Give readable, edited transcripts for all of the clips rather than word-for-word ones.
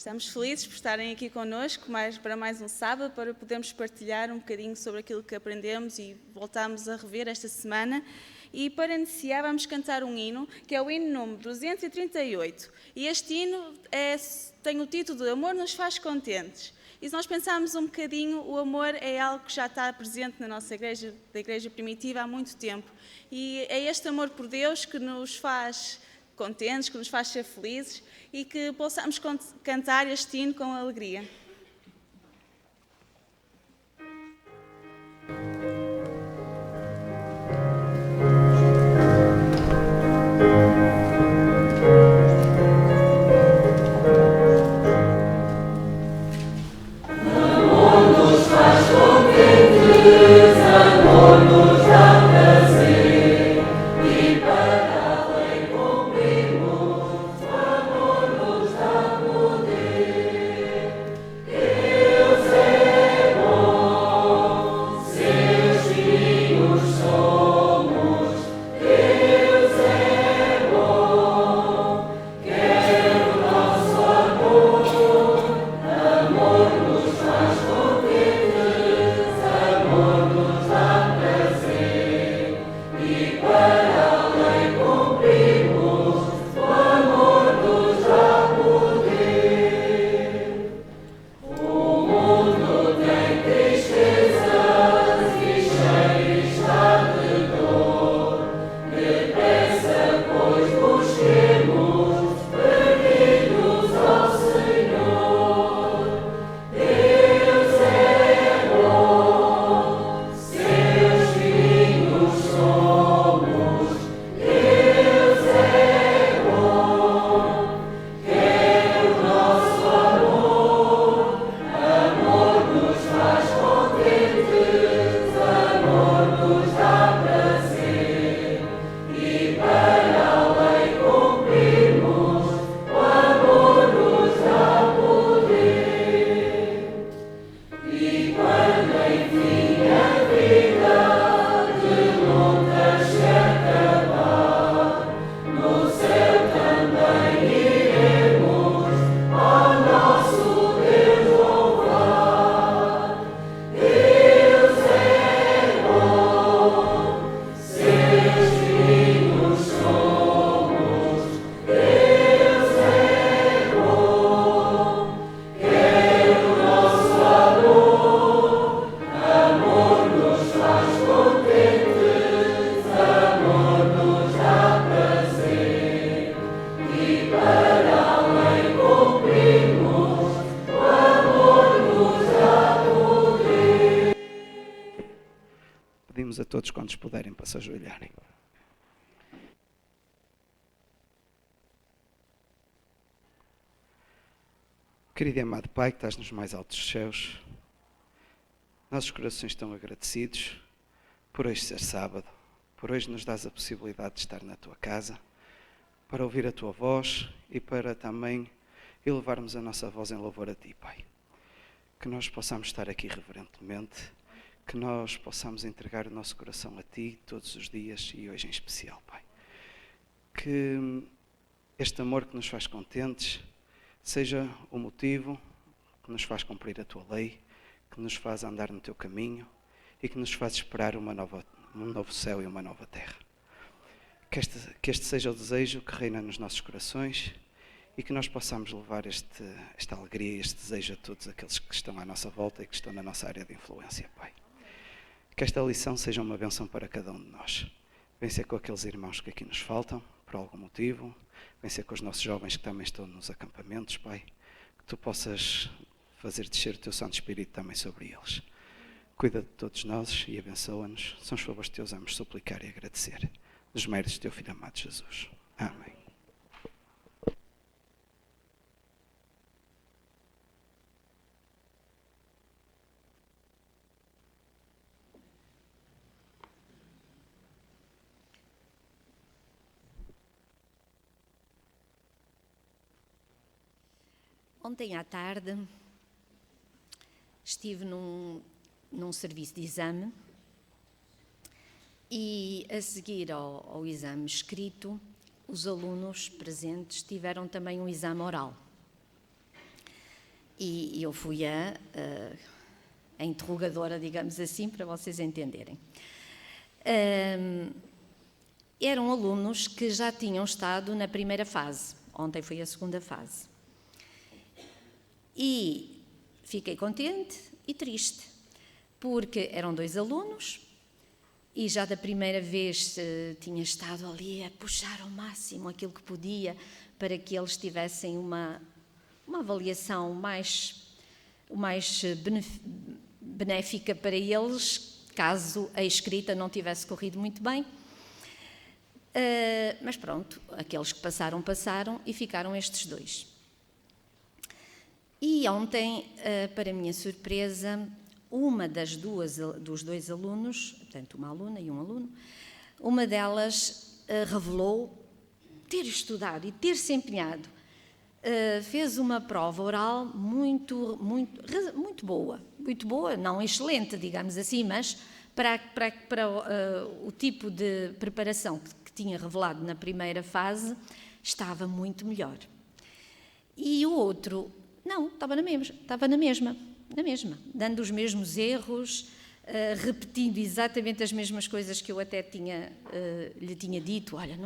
Estamos felizes por estarem aqui connosco para mais um sábado, para podermos partilhar um bocadinho sobre aquilo que aprendemos e voltámos a rever esta semana. E para iniciar vamos cantar um hino, que é o hino número 238. E este hino tem o título de Amor nos faz contentes. E se nós pensarmos um bocadinho, o amor é algo que já está presente na nossa igreja, da igreja primitiva, há muito tempo. E é este amor por Deus que nos faz contentes, que nos faz ser felizes e que possamos cantar este hino com alegria. A todos quantos puderem para se ajoelharem. Querido e amado Pai que estás nos mais altos céus, nossos corações estão agradecidos por hoje ser sábado, por hoje nos dás a possibilidade de estar na tua casa, para ouvir a tua voz e para também elevarmos a nossa voz em louvor a ti, Pai. Que nós possamos estar aqui reverentemente, que nós possamos entregar o nosso coração a Ti todos os dias e hoje em especial, Pai. Que este amor que nos faz contentes seja o motivo que nos faz cumprir a Tua lei, que nos faz andar no Teu caminho e que nos faz esperar um novo céu e uma nova terra. Que este seja o desejo que reina nos nossos corações e que nós possamos levar esta alegria e este desejo a todos aqueles que estão à nossa volta e que estão na nossa área de influência, Pai. Que esta lição seja uma bênção para cada um de nós. Vem ser com aqueles irmãos que aqui nos faltam, por algum motivo. Vem ser com os nossos jovens que também estão nos acampamentos, Pai. Que Tu possas fazer descer o Teu Santo Espírito também sobre eles. Cuida de todos nós e abençoa-nos. São os favores Teus vamos suplicar e agradecer. Dos méritos do Teu Filho amado Jesus. Amém. Ontem à tarde estive num serviço de exame e a seguir ao exame escrito, os alunos presentes tiveram também um exame oral. E eu fui a interrogadora, digamos assim, para vocês entenderem. Eram alunos que já tinham estado na primeira fase. Ontem foi a segunda fase. E fiquei contente e triste, porque eram 2 alunos e já da primeira vez tinha estado ali a puxar ao máximo aquilo que podia para que eles tivessem uma avaliação mais benéfica para eles, caso a escrita não tivesse corrido muito bem. Mas pronto, aqueles que passaram e ficaram estes 2. E ontem, para minha surpresa, uma dos 2 alunos, portanto uma aluna e um aluno, uma delas revelou ter estudado e ter se empenhado. Fez uma prova oral muito boa, não excelente, digamos assim, mas para o tipo de preparação que tinha revelado na primeira fase, estava muito melhor. E o outro, não, estava na mesma, dando os mesmos erros, repetindo exatamente as mesmas coisas que eu até lhe tinha dito. Olha,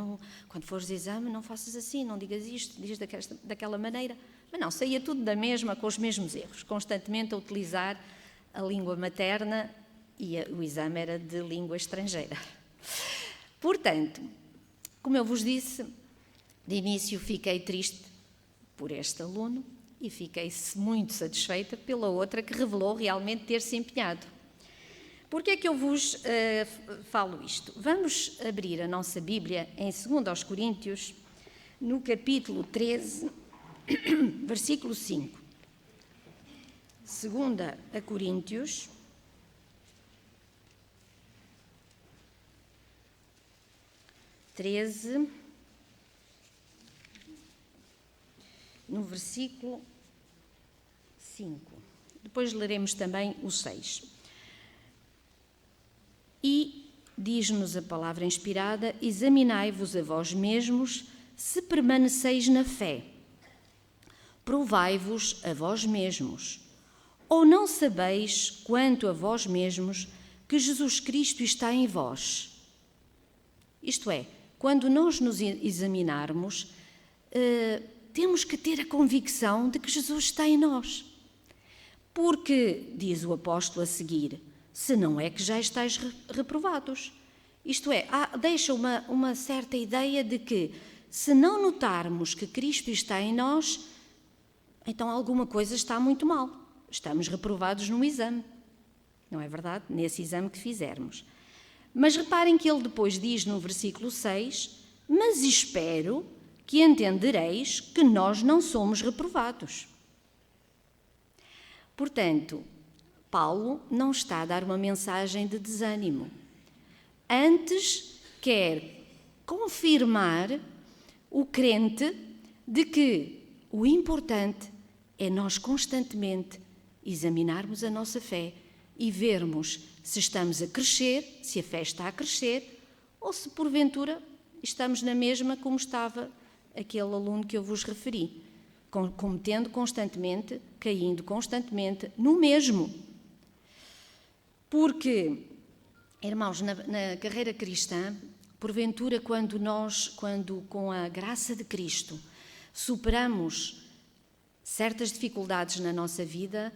quando fores ao exame, não faças assim, não digas isto, diz daquela maneira. Mas não, saía tudo da mesma, com os mesmos erros, constantemente a utilizar a língua materna e o exame era de língua estrangeira. Portanto, como eu vos disse, de início fiquei triste por este aluno e fiquei muito satisfeita pela outra que revelou realmente ter se empenhado. Por que é que eu vos falo isto? Vamos abrir a nossa Bíblia em 2 Coríntios, no capítulo 13, versículo 5. 2 Coríntios, no versículo 5. Depois leremos também o 6. E diz-nos a palavra inspirada: examinai-vos a vós mesmos se permaneceis na fé. Provai-vos a vós mesmos. Ou não sabeis, quanto a vós mesmos, que Jesus Cristo está em vós? Isto é, quando nós nos examinarmos, temos que ter a convicção de que Jesus está em nós. Porque, diz o apóstolo a seguir, se não é que já estáis reprovados. Isto é, deixa uma certa ideia de que, se não notarmos que Cristo está em nós, então alguma coisa está muito mal. Estamos reprovados no exame. Não é verdade? Nesse exame que fizermos. Mas reparem que ele depois diz no versículo 6, mas espero que entendereis que nós não somos reprovados. Portanto, Paulo não está a dar uma mensagem de desânimo. Antes, quer confirmar o crente de que o importante é nós constantemente examinarmos a nossa fé e vermos se estamos a crescer, se a fé está a crescer, ou se porventura estamos na mesma como estava aquele aluno que eu vos referi, cometendo constantemente, caindo constantemente no mesmo. Porque, irmãos, na carreira cristã, porventura quando com a graça de Cristo superamos certas dificuldades na nossa vida,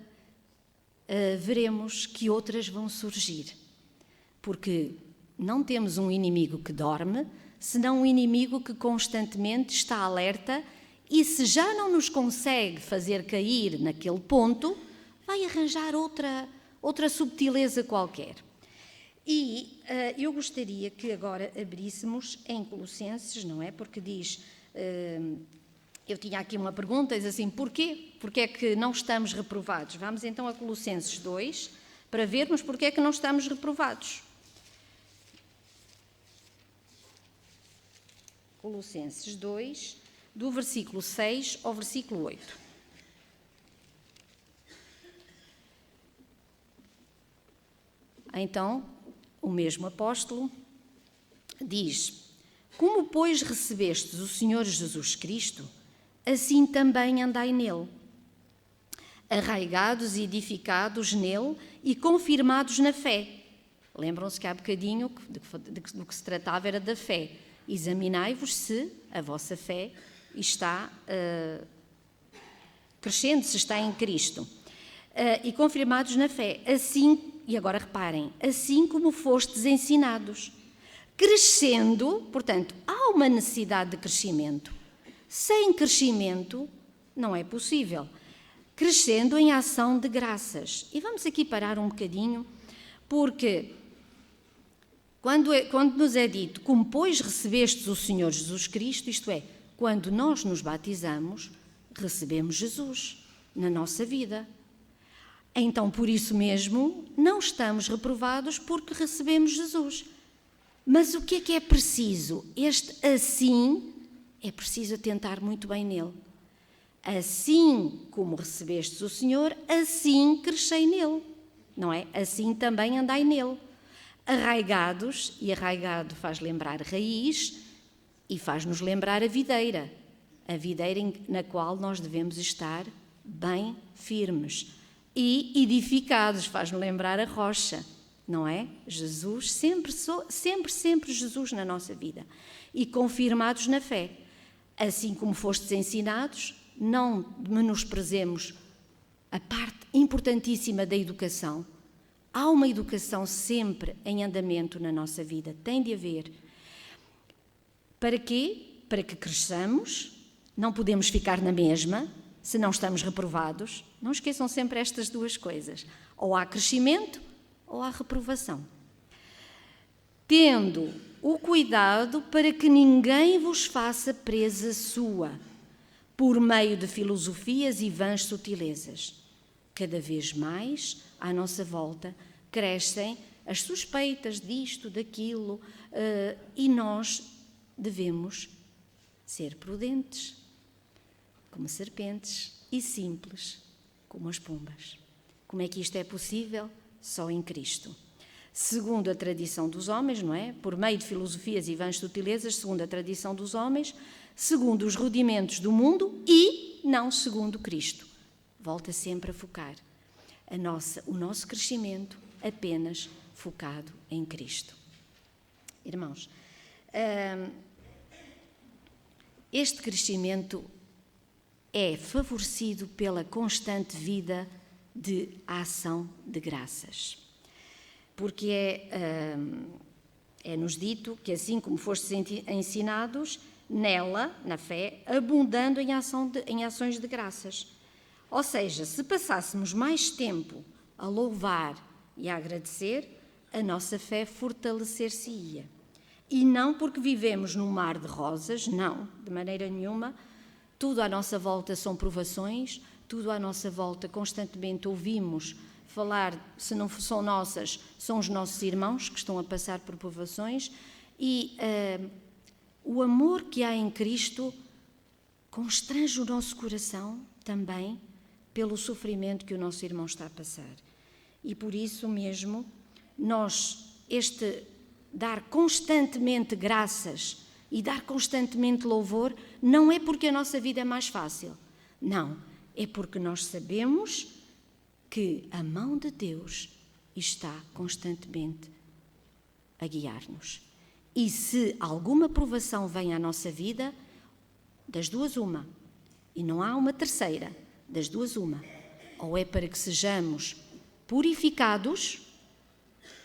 veremos que outras vão surgir. Porque não temos um inimigo que dorme, senão um inimigo que constantemente está alerta e, se já não nos consegue fazer cair naquele ponto, vai arranjar outra subtileza qualquer. E eu gostaria que agora abríssemos em Colossenses, não é? Porque diz, eu tinha aqui uma pergunta, diz assim, porquê? Porquê é que não estamos reprovados? Vamos então a Colossenses 2, para vermos porquê é que não estamos reprovados. Colossenses 2, do versículo 6 ao versículo 8. Então, o mesmo apóstolo diz: como, pois, recebestes o Senhor Jesus Cristo, assim também andai nele, arraigados e edificados nele e confirmados na fé. Lembram-se que há bocadinho do que se tratava era da fé. Examinai-vos se a vossa fé está crescendo, se está em Cristo. E confirmados na fé, assim, e agora reparem, assim como fostes ensinados, crescendo, portanto, há uma necessidade de crescimento. Sem crescimento não é possível. Crescendo em ação de graças. E vamos aqui parar um bocadinho, porque quando nos é dito, como pois recebestes o Senhor Jesus Cristo, isto é, quando nós nos batizamos, recebemos Jesus na nossa vida. Então, por isso mesmo, não estamos reprovados porque recebemos Jesus. Mas o que é preciso? Este assim, é preciso atentar muito bem nele. Assim como recebestes o Senhor, assim crescei nele. Não é? Assim também andai nele. Arraigados, e arraigado faz lembrar raiz e faz-nos lembrar a videira na qual nós devemos estar bem firmes. E edificados, faz-nos lembrar a rocha, não é? Jesus, sempre Jesus na nossa vida. E confirmados na fé. Assim como fostes ensinados, não menosprezemos a parte importantíssima da educação. Há uma educação sempre em andamento na nossa vida, tem de haver. Para quê? Para que cresçamos, não podemos ficar na mesma, se não estamos reprovados. Não esqueçam sempre estas duas coisas. Ou há crescimento, ou há reprovação. Tendo o cuidado para que ninguém vos faça presa sua, por meio de filosofias e vãs sutilezas. Cada vez mais, à nossa volta, crescem as suspeitas disto, daquilo, e nós devemos ser prudentes, como serpentes, e simples, como as pombas. Como é que isto é possível? Só em Cristo. Segundo a tradição dos homens, não é? Por meio de filosofias e vãs sutilezas, segundo a tradição dos homens, segundo os rudimentos do mundo e não segundo Cristo. Volta sempre a focar o nosso crescimento apenas focado em Cristo. Irmãos, este crescimento é favorecido pela constante vida de ação de graças. Porque é-nos dito que assim como fostes ensinados, nela, na fé, abundando em ações de graças. Ou seja, se passássemos mais tempo a louvar e a agradecer, a nossa fé fortalecer-se-ia. E não porque vivemos num mar de rosas, não, de maneira nenhuma. Tudo à nossa volta são provações, tudo à nossa volta constantemente ouvimos falar, se não são nossas, são os nossos irmãos que estão a passar por provações, e o amor que há em Cristo constrange o nosso coração também pelo sofrimento que o nosso irmão está a passar. E por isso mesmo, dar constantemente graças e dar constantemente louvor, não é porque a nossa vida é mais fácil. Não, é porque nós sabemos que a mão de Deus está constantemente a guiar-nos. E se alguma provação vem à nossa vida, das duas uma, e não há uma terceira, das duas uma, ou é para que sejamos purificados,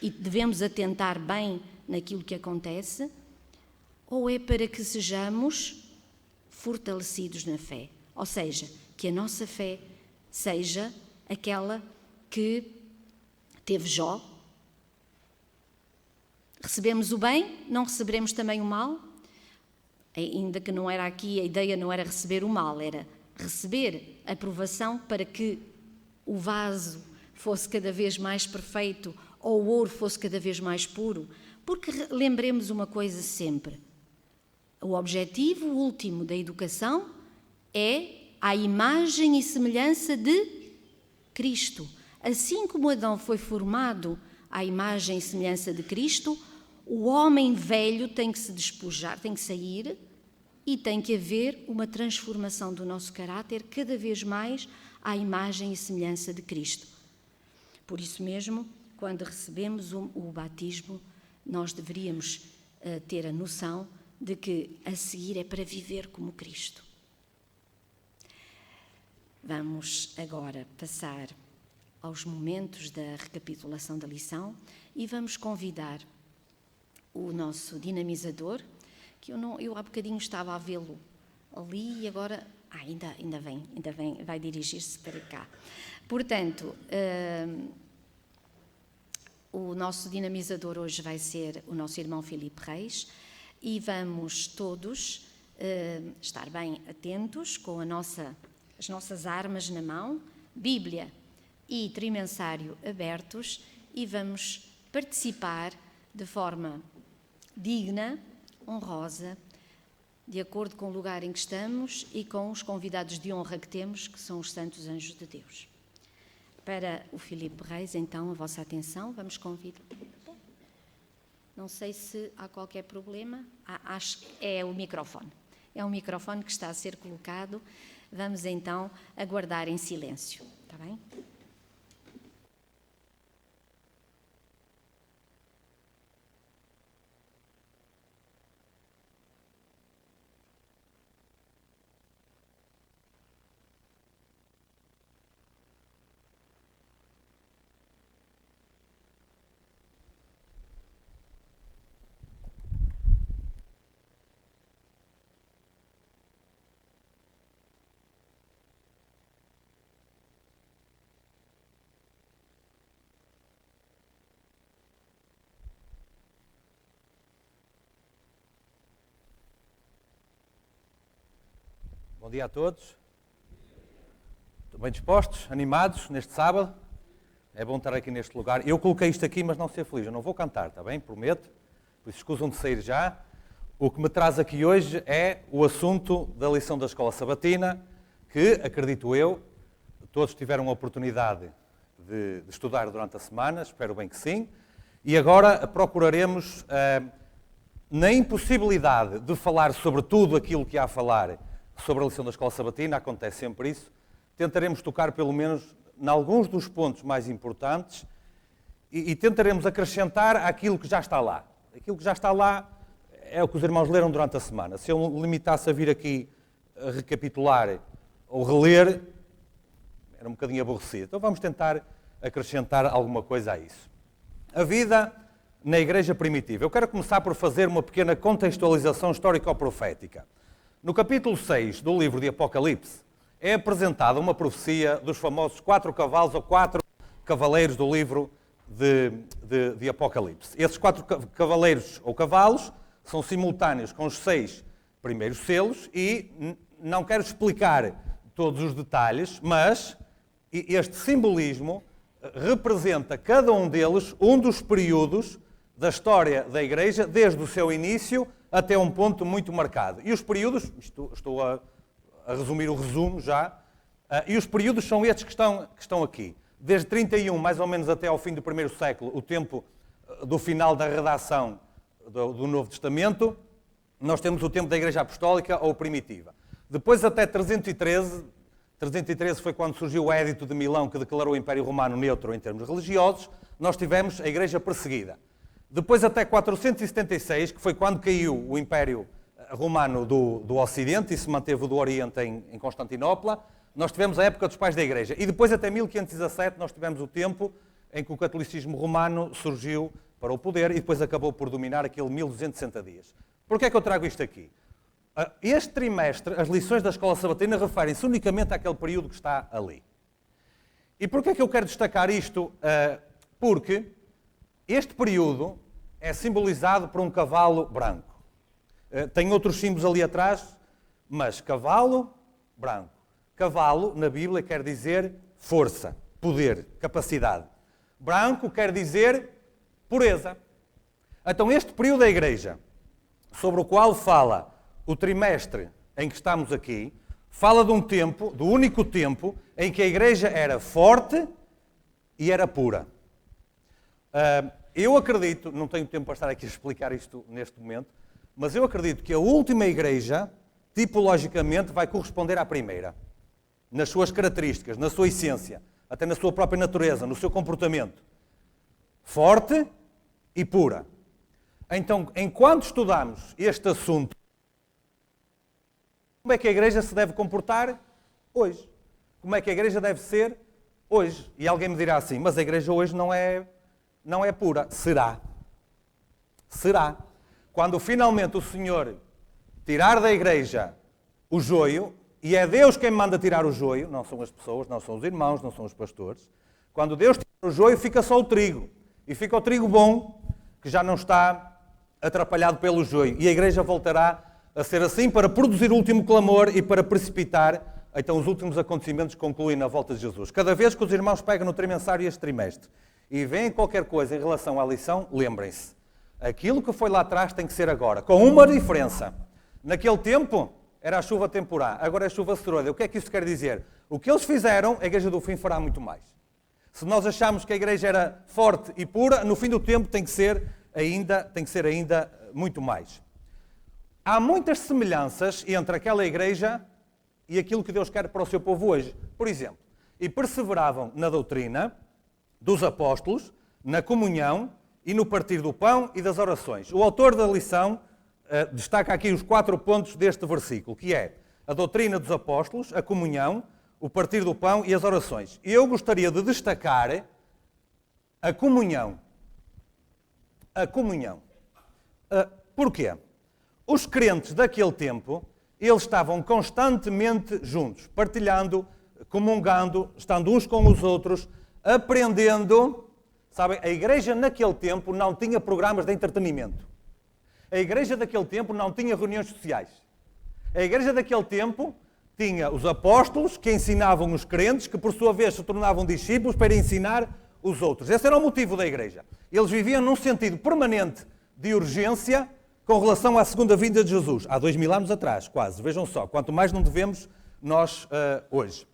e devemos atentar bem naquilo que acontece, ou é para que sejamos fortalecidos na fé. Ou seja, que a nossa fé seja aquela que teve Jó. Recebemos o bem, não receberemos também o mal? Ainda que não era aqui, a ideia não era receber o mal, era receber a provação para que o vaso fosse cada vez mais perfeito ou o ouro fosse cada vez mais puro. Porque lembremos uma coisa sempre, o objetivo último da educação é a imagem e semelhança de Cristo. Assim como Adão foi formado à imagem e semelhança de Cristo, o homem velho tem que se despojar, tem que sair e tem que haver uma transformação do nosso caráter cada vez mais à imagem e semelhança de Cristo. Por isso mesmo, quando recebemos o batismo, nós deveríamos ter a noção de que a seguir é para viver como Cristo. Vamos agora passar aos momentos da recapitulação da lição e vamos convidar o nosso dinamizador, que eu há bocadinho estava a vê-lo ali e agora ainda vem, vai dirigir-se para cá. Portanto, o nosso dinamizador hoje vai ser o nosso irmão Filipe Reis e vamos todos estar bem atentos com as nossas armas na mão, Bíblia e trimensário abertos, e vamos participar de forma digna, honrosa, de acordo com o lugar em que estamos e com os convidados de honra que temos, que são os santos anjos de Deus. Para o Filipe Reis, então, a vossa atenção, vamos convidar. Não sei se há qualquer problema. Acho que é o microfone. É um microfone que está a ser colocado. Vamos então aguardar em silêncio. Está bem? Bom dia a todos. Estão bem dispostos, animados neste sábado? É bom estar aqui neste lugar. Eu coloquei isto aqui, mas não ser feliz. Eu não vou cantar, está bem? Prometo. Por isso escusam de sair já. O que me traz aqui hoje é o assunto da lição da Escola Sabatina, que, acredito eu, todos tiveram a oportunidade de estudar durante a semana, espero bem que sim. E agora procuraremos, na impossibilidade de falar sobre tudo aquilo que há a falar sobre a lição da Escola Sabatina, acontece sempre isso, tentaremos tocar pelo menos em alguns dos pontos mais importantes e tentaremos acrescentar aquilo que já está lá. Aquilo que já está lá é o que os irmãos leram durante a semana. Se eu limitasse a vir aqui a recapitular ou reler, era um bocadinho aborrecido. Então vamos tentar acrescentar alguma coisa a isso. A vida na Igreja Primitiva. Eu quero começar por fazer uma pequena contextualização histórico-profética. No capítulo 6 do livro de Apocalipse, é apresentada uma profecia dos famosos 4 cavalos ou 4 cavaleiros do livro de Apocalipse. Esses 4 cavaleiros ou cavalos são simultâneos com os 6 primeiros selos e não quero explicar todos os detalhes, mas este simbolismo representa cada um deles um dos períodos da história da Igreja, desde o seu início até um ponto muito marcado. E os períodos, estou a resumir o resumo já, e os períodos são estes que estão aqui. Desde 31, mais ou menos até ao fim do primeiro século, o tempo do final da redação do Novo Testamento, nós temos o tempo da Igreja Apostólica ou Primitiva. Depois até 313 foi quando surgiu o Édito de Milão, que declarou o Império Romano neutro em termos religiosos, nós tivemos a Igreja perseguida. Depois até 476, que foi quando caiu o Império Romano do Ocidente e se manteve o do Oriente em Constantinopla, nós tivemos a época dos pais da Igreja. E depois até 1517 nós tivemos o tempo em que o catolicismo romano surgiu para o poder e depois acabou por dominar aquele 1260 dias. Porquê é que eu trago isto aqui? Este trimestre, as lições da Escola Sabatina referem-se unicamente àquele período que está ali. E porquê é que eu quero destacar isto? Porque este período é simbolizado por um cavalo branco. Tem outros símbolos ali atrás, mas cavalo branco. Cavalo, na Bíblia, quer dizer força, poder, capacidade. Branco quer dizer pureza. Então, este período da Igreja, sobre o qual fala o trimestre em que estamos aqui, fala de um tempo, do único tempo, em que a Igreja era forte e era pura. Eu acredito, não tenho tempo para estar aqui a explicar isto neste momento, mas eu acredito que a última Igreja tipologicamente vai corresponder à primeira. Nas suas características, na sua essência, até na sua própria natureza, no seu comportamento. Forte e pura. Então, enquanto estudamos este assunto, como é que a igreja se deve comportar hoje? Como é que a igreja deve ser hoje? E alguém me dirá assim, mas a igreja hoje não é pura. Será. Será. Quando finalmente o Senhor tirar da igreja o joio, e é Deus quem manda tirar o joio, não são as pessoas, não são os irmãos, não são os pastores. Quando Deus tira o joio, fica só o trigo. E fica o trigo bom, que já não está atrapalhado pelo joio. E a igreja voltará a ser assim para produzir o último clamor e para precipitar, então, os últimos acontecimentos que concluem na volta de Jesus. Cada vez que os irmãos pegam no trimensário este trimestre e veem qualquer coisa em relação à lição, lembrem-se. Aquilo que foi lá atrás tem que ser agora. Com uma diferença. Naquele tempo era a chuva temporã, agora é a chuva serôdia. O que é que isso quer dizer? O que eles fizeram, a igreja do fim fará muito mais. Se nós achamos que a igreja era forte e pura, no fim do tempo tem que ser ainda muito mais. Há muitas semelhanças entre aquela igreja e aquilo que Deus quer para o seu povo hoje. Por exemplo, e perseveravam na doutrina dos apóstolos, na comunhão e no partir do pão e das orações. O autor da lição destaca aqui os 4 pontos deste versículo, que é a doutrina dos apóstolos, a comunhão, o partir do pão e as orações. E eu gostaria de destacar a comunhão. A comunhão. Porquê? Os crentes daquele tempo, eles estavam constantemente juntos, partilhando, comungando, estando uns com os outros, aprendendo. Sabem, a igreja naquele tempo não tinha programas de entretenimento. A igreja daquele tempo não tinha reuniões sociais. A igreja daquele tempo tinha os apóstolos que ensinavam os crentes, que por sua vez se tornavam discípulos para ensinar os outros. Esse era o motivo da igreja. Eles viviam num sentido permanente de urgência com relação à segunda vinda de Jesus. Há 2000 anos atrás, quase. Vejam só, quanto mais não devemos nós hoje.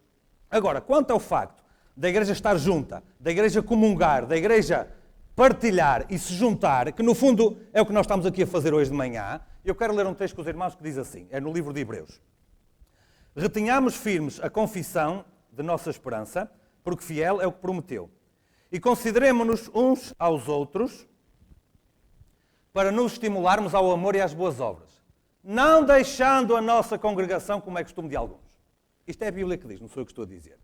Agora, quanto ao facto da igreja estar junta, da igreja comungar, da igreja partilhar e se juntar, que no fundo é o que nós estamos aqui a fazer hoje de manhã, eu quero ler um texto com os irmãos que diz assim, é no livro de Hebreus. Retenhamos firmes a confissão de nossa esperança, porque fiel é o que prometeu. E consideremo-nos uns aos outros para nos estimularmos ao amor e às boas obras, não deixando a nossa congregação como é costume de alguns. Isto é a Bíblia que diz, não sou eu que estou a dizer.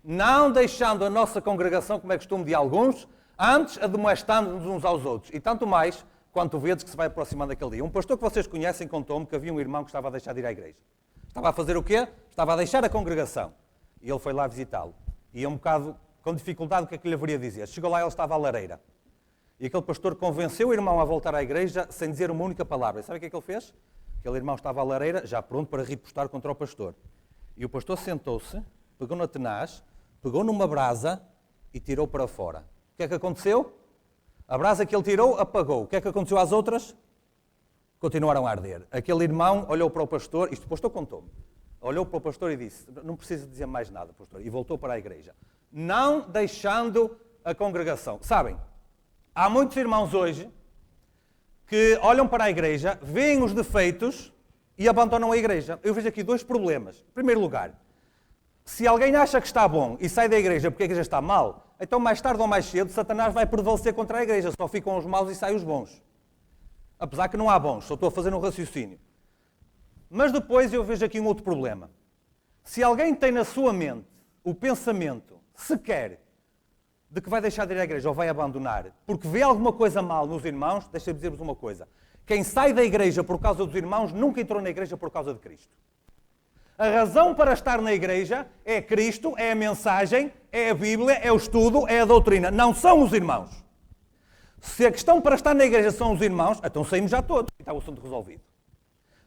Não deixando a nossa congregação como é costume de alguns, antes admoestando-nos uns aos outros. E tanto mais quanto vedes que se vai aproximando daquele dia. Um pastor que vocês conhecem contou-me que havia um irmão que estava a deixar de ir à igreja. Estava a fazer o quê? Estava a deixar a congregação. E ele foi lá visitá-lo. E um bocado com dificuldade o que é que lhe haveria a dizer. Chegou lá e ele estava à lareira. E aquele pastor convenceu o irmão a voltar à igreja sem dizer uma única palavra. E sabe o que é que ele fez? Aquele irmão estava à lareira, já pronto para ripostar contra o pastor. E o pastor sentou-se, pegou na tenaz, pegou numa brasa e tirou para fora. O que é que aconteceu? A brasa que ele tirou apagou. O que é que aconteceu às outras? Continuaram a arder. Aquele irmão olhou para o pastor, isto o pastor contou-me, olhou para o pastor e disse, não precisa dizer mais nada, pastor, e voltou para a igreja. Não deixando a congregação. Sabem, há muitos irmãos hoje que olham para a igreja, veem os defeitos e abandonam a igreja. Eu vejo aqui 2 problemas. Em primeiro lugar, se alguém acha que está bom e sai da igreja porque a igreja está mal, então mais tarde ou mais cedo Satanás vai prevalecer contra a igreja. Só ficam os maus e saem os bons. Apesar que não há bons, só estou a fazer um raciocínio. Mas depois eu vejo aqui um outro problema. Se alguém tem na sua mente o pensamento, sequer, de que vai deixar de ir à igreja ou vai abandonar, porque vê alguma coisa mal nos irmãos, deixa-me dizer-vos uma coisa. Quem sai da igreja por causa dos irmãos nunca entrou na igreja por causa de Cristo. A razão para estar na igreja é Cristo, é a mensagem, é a Bíblia, é o estudo, é a doutrina. Não são os irmãos. Se a questão para estar na igreja são os irmãos, então saímos já todos e está o assunto resolvido.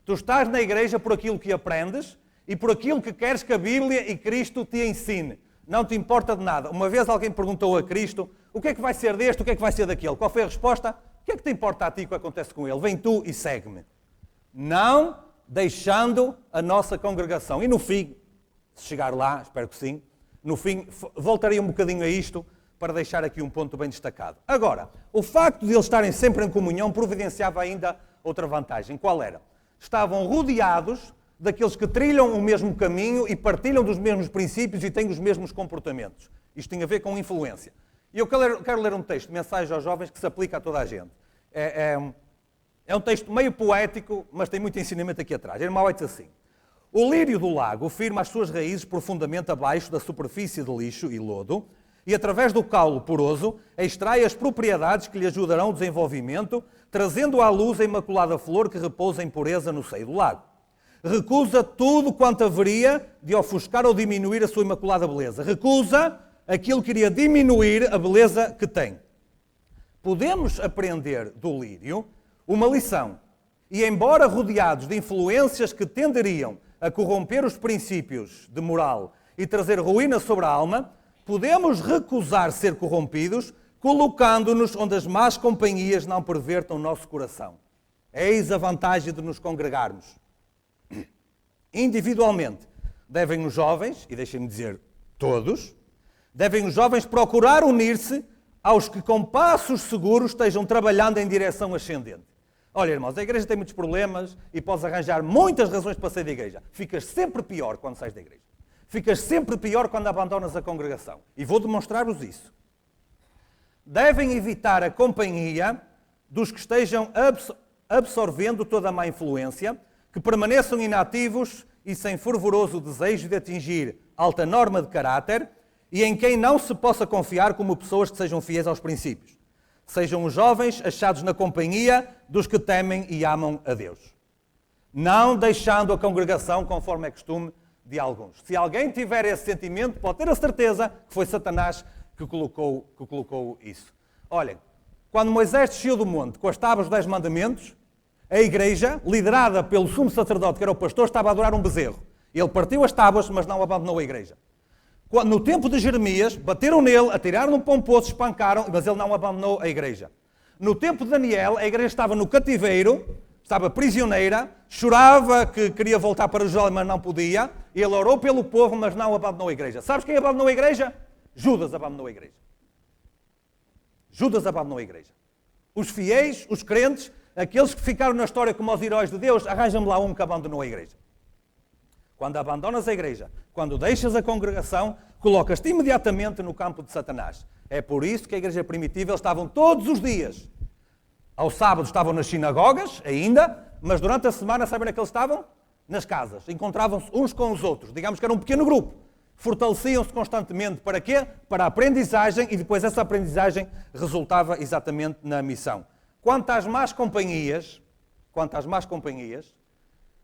Tu estás na igreja por aquilo que aprendes e por aquilo que queres que a Bíblia e Cristo te ensine. Não te importa de nada. Uma vez alguém perguntou a Cristo, o que é que vai ser deste, o que é que vai ser daquele? Qual foi a resposta? O que é que te importa a ti o que acontece com ele? Vem tu e segue-me. Não deixando a nossa congregação. E no fim, se chegar lá, espero que sim, no fim voltarei um bocadinho a isto para deixar aqui um ponto bem destacado. Agora, o facto de eles estarem sempre em comunhão providenciava ainda outra vantagem. Qual era? Estavam rodeados daqueles que trilham o mesmo caminho e partilham dos mesmos princípios e têm os mesmos comportamentos. Isto tem a ver com influência. E eu quero ler um texto, mensagem aos jovens, que se aplica a toda a gente. É um texto meio poético, mas tem muito ensinamento aqui atrás. Irmão, diz assim: o lírio do lago firma as suas raízes profundamente abaixo da superfície de lixo e lodo e, através do caule poroso, extrai as propriedades que lhe ajudarão o desenvolvimento, trazendo à luz a imaculada flor que repousa em pureza no seio do lago. Recusa tudo quanto haveria de ofuscar ou diminuir a sua imaculada beleza. Recusa aquilo que iria diminuir a beleza que tem. Podemos aprender do lírio uma lição. E embora rodeados de influências que tenderiam a corromper os princípios de moral e trazer ruína sobre a alma, podemos recusar ser corrompidos, colocando-nos onde as más companhias não pervertam o nosso coração. Eis a vantagem de nos congregarmos. Individualmente, devem os jovens, e deixem-me dizer todos, devem os jovens procurar unir-se aos que com passos seguros estejam trabalhando em direção ascendente. Olha, irmãos, a igreja tem muitos problemas e podes arranjar muitas razões para sair da igreja. Ficas sempre pior quando sais da igreja. Ficas sempre pior quando abandonas a congregação. E vou demonstrar-vos isso. Devem evitar a companhia dos que estejam absorvendo toda a má influência, que permaneçam inativos e sem fervoroso desejo de atingir alta norma de caráter e em quem não se possa confiar como pessoas que sejam fiéis aos princípios. Sejam os jovens achados na companhia dos que temem e amam a Deus. Não deixando a congregação conforme é costume de alguns. Se alguém tiver esse sentimento, pode ter a certeza que foi Satanás que colocou isso. Olhem, quando Moisés desceu do monte com as tábuas dos 10 mandamentos, a igreja, liderada pelo sumo sacerdote, que era o pastor, estava a adorar um bezerro. Ele partiu as tábuas, mas não abandonou a igreja. No tempo de Jeremias, bateram nele, atiraram-no para um poço, espancaram, mas ele não abandonou a igreja. No tempo de Daniel, a igreja estava no cativeiro, estava prisioneira, chorava que queria voltar para Jerusalém, mas não podia. Ele orou pelo povo, mas não abandonou a igreja. Sabes quem abandonou a igreja? Judas abandonou a igreja. Judas abandonou a igreja. Os fiéis, os crentes, aqueles que ficaram na história como os heróis de Deus, arranja-me lá um que abandonou a igreja. Quando abandonas a igreja, quando deixas a congregação, colocas-te imediatamente no campo de Satanás. É por isso que a igreja primitiva, eles estavam todos os dias. Ao sábado estavam nas sinagogas, ainda, mas durante a semana, sabem onde é que eles estavam? Nas casas. Encontravam-se uns com os outros. Digamos que era um pequeno grupo. Fortaleciam-se constantemente. Para quê? Para a aprendizagem, e depois essa aprendizagem resultava exatamente na missão. Quanto às más companhias,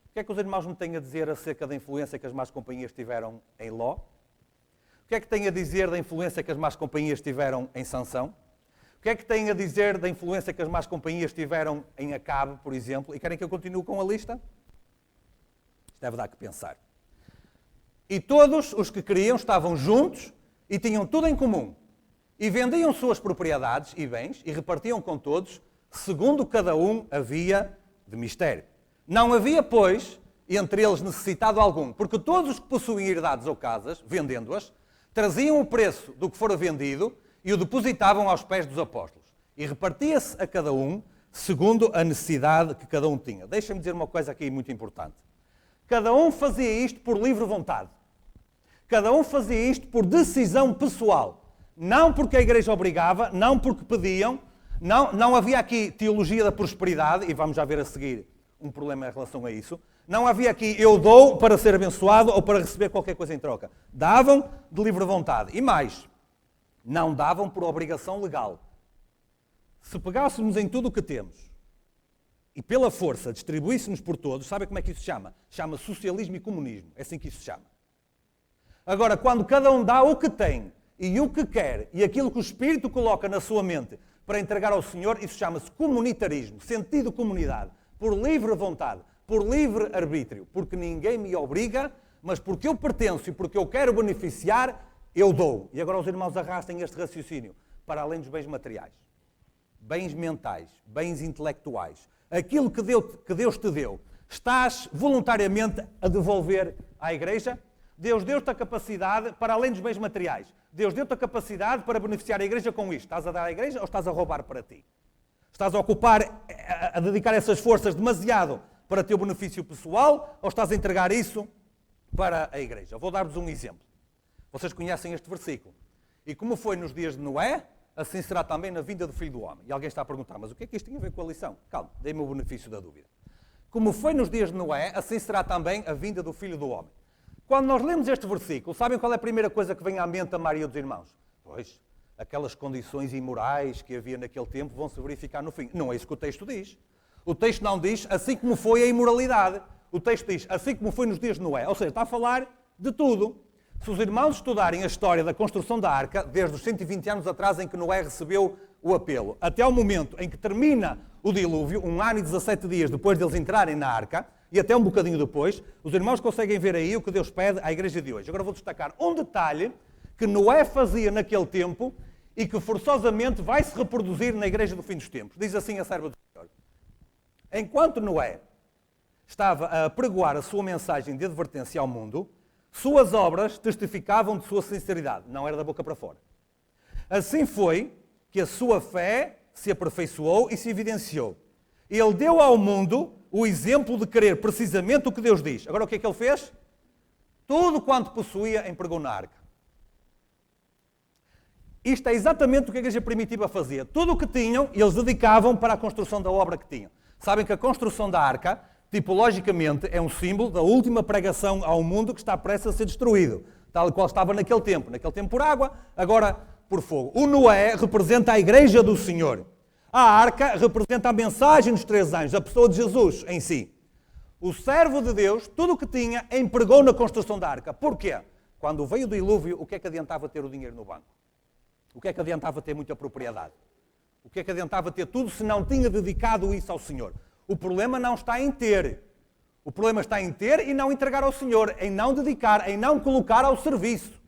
o que é que os irmãos me têm a dizer acerca da influência que as más companhias tiveram em Ló? O que é que têm a dizer da influência que as más companhias tiveram em Sansão? O que é que têm a dizer da influência que as más companhias tiveram em Acabe, por exemplo? E querem que eu continue com a lista? Isto deve dar que pensar. E todos os que queriam estavam juntos e tinham tudo em comum. E vendiam suas propriedades e bens e repartiam com todos, segundo cada um havia de mistério. Não havia, pois, entre eles necessitado algum, porque todos os que possuíam herdades ou casas, vendendo-as, traziam o preço do que fora vendido e o depositavam aos pés dos apóstolos. E repartia-se a cada um segundo a necessidade que cada um tinha. Deixa-me dizer uma coisa aqui muito importante. Cada um fazia isto por livre vontade. Cada um fazia isto por decisão pessoal. Não porque a igreja obrigava, não porque pediam, não havia aqui teologia da prosperidade, e vamos já ver a seguir um problema em relação a isso. Não havia aqui eu dou para ser abençoado ou para receber qualquer coisa em troca. Davam de livre vontade. E mais, não davam por obrigação legal. Se pegássemos em tudo o que temos e pela força distribuíssemos por todos, sabe como é que isso se chama? Chama socialismo e comunismo. É assim que isso se chama. Agora, quando cada um dá o que tem e o que quer e aquilo que o Espírito coloca na sua mente para entregar ao Senhor, isso chama-se comunitarismo, sentido de comunidade. Por livre vontade, por livre arbítrio, porque ninguém me obriga, mas porque eu pertenço e porque eu quero beneficiar, eu dou. E agora os irmãos arrastem este raciocínio para além dos bens materiais. Bens mentais, bens intelectuais. Aquilo que Deus te deu, estás voluntariamente a devolver à igreja? Deus deu-te a capacidade para além dos bens materiais. Deus deu-te a capacidade para beneficiar a igreja com isto. Estás a dar à igreja ou estás a roubar para ti? Estás a ocupar, a dedicar essas forças demasiado para teu benefício pessoal ou estás a entregar isso para a igreja? Vou dar-vos um exemplo. Vocês conhecem este versículo. E como foi nos dias de Noé, assim será também na vinda do Filho do Homem. E alguém está a perguntar, mas o que é que isto tem a ver com a lição? Calma, dei-me o benefício da dúvida. Como foi nos dias de Noé, assim será também a vinda do Filho do Homem. Quando nós lemos este versículo, sabem qual é a primeira coisa que vem à mente a maioria dos irmãos? Pois, aquelas condições imorais que havia naquele tempo vão se verificar no fim. Não é isso que o texto diz. O texto não diz assim como foi a imoralidade. O texto diz assim como foi nos dias de Noé. Ou seja, está a falar de tudo. Se os irmãos estudarem a história da construção da arca, desde os 120 anos atrás em que Noé recebeu o apelo, até ao momento em que termina o dilúvio, 1 ano e 17 dias depois deles entrarem na arca, e até um bocadinho depois, os irmãos conseguem ver aí o que Deus pede à igreja de hoje. Agora vou destacar um detalhe que Noé fazia naquele tempo e que forçosamente vai se reproduzir na igreja do fim dos tempos. Diz assim a serva do Senhor. Enquanto Noé estava a pregoar a sua mensagem de advertência ao mundo, suas obras testificavam de sua sinceridade. Não era da boca para fora. Assim foi que a sua fé se aperfeiçoou e se evidenciou. Ele deu ao mundo o exemplo de querer precisamente o que Deus diz. Agora o que é que ele fez? Tudo quanto possuía empregou na arca. Isto é exatamente o que a igreja primitiva fazia. Tudo o que tinham, eles dedicavam para a construção da obra que tinham. Sabem que a construção da arca, tipologicamente, é um símbolo da última pregação ao mundo que está prestes a ser destruído. Tal qual estava naquele tempo. Naquele tempo por água, agora por fogo. O Noé representa a igreja do Senhor. A arca representa a mensagem dos 3 anjos, a pessoa de Jesus em si. O servo de Deus, tudo o que tinha, empregou na construção da arca. Porquê? Quando veio o dilúvio, o que é que adiantava ter o dinheiro no banco? O que é que adiantava ter muita propriedade? O que é que adiantava ter tudo se não tinha dedicado isso ao Senhor? O problema não está em ter. O problema está em ter e não entregar ao Senhor, em não dedicar, em não colocar ao serviço.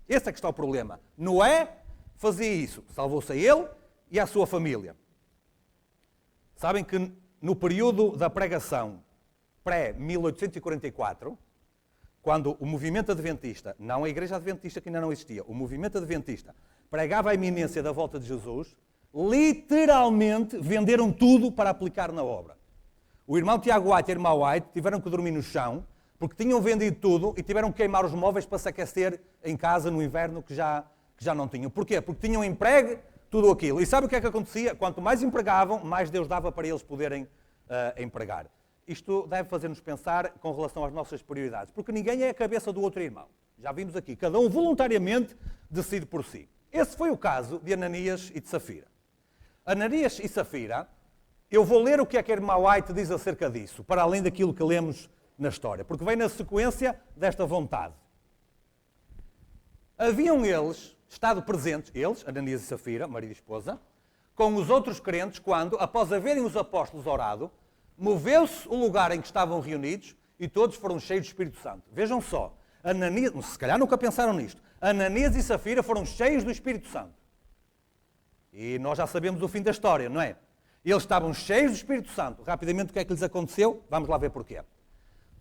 Esse é que está o problema. Noé fazia isso. Salvou-se a ele e à sua família. Sabem que no período da pregação pré-1844, quando o movimento adventista, não a igreja adventista que ainda não existia, o movimento adventista pregava a iminência da volta de Jesus, literalmente venderam tudo para aplicar na obra. O irmão Tiago White e a irmã White tiveram que dormir no chão porque tinham vendido tudo e tiveram que queimar os móveis para se aquecer em casa no inverno que já não tinham. Porquê? Porque tinham emprego, tudo aquilo. E sabe o que é que acontecia? Quanto mais empregavam, mais Deus dava para eles poderem empregar. Isto deve fazer-nos pensar com relação às nossas prioridades, porque ninguém é a cabeça do outro irmão. Já vimos aqui, cada um voluntariamente decide por si. Esse foi o caso de Ananias e de Safira. Ananias e Safira, eu vou ler o que é que a irmã White diz acerca disso, para além daquilo que lemos na história, porque vem na sequência desta vontade. Haviam eles estado presentes, eles, Ananias e Safira, marido e esposa, com os outros crentes quando, após haverem os apóstolos orado, moveu-se o lugar em que estavam reunidos e todos foram cheios do Espírito Santo. Vejam só, Ananias, se calhar nunca pensaram nisto, Ananias e Safira foram cheios do Espírito Santo. E nós já sabemos o fim da história, não é? Eles estavam cheios do Espírito Santo. Rapidamente o que é que lhes aconteceu? Vamos lá ver porquê.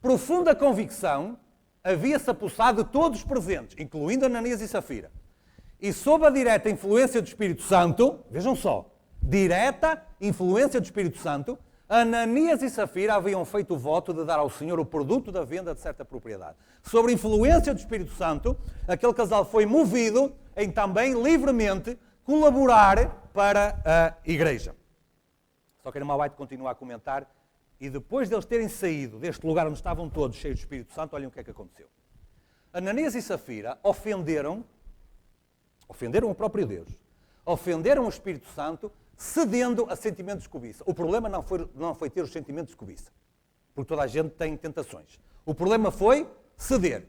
Profunda convicção havia-se apossado de todos os presentes, incluindo Ananias e Safira. E sob a direta influência do Espírito Santo, vejam só, direta influência do Espírito Santo, Ananias e Safira haviam feito o voto de dar ao Senhor o produto da venda de certa propriedade. Sobre a influência do Espírito Santo, aquele casal foi movido em também livremente colaborar para a igreja. Só que a irmã White continua a comentar, e depois deles terem saído deste lugar onde estavam todos cheios do Espírito Santo, olhem o que é que aconteceu. Ananias e Safira ofenderam o próprio Deus, ofenderam o Espírito Santo, cedendo a sentimentos de cobiça. O problema não foi ter os sentimentos de cobiça, porque toda a gente tem tentações. O problema foi ceder.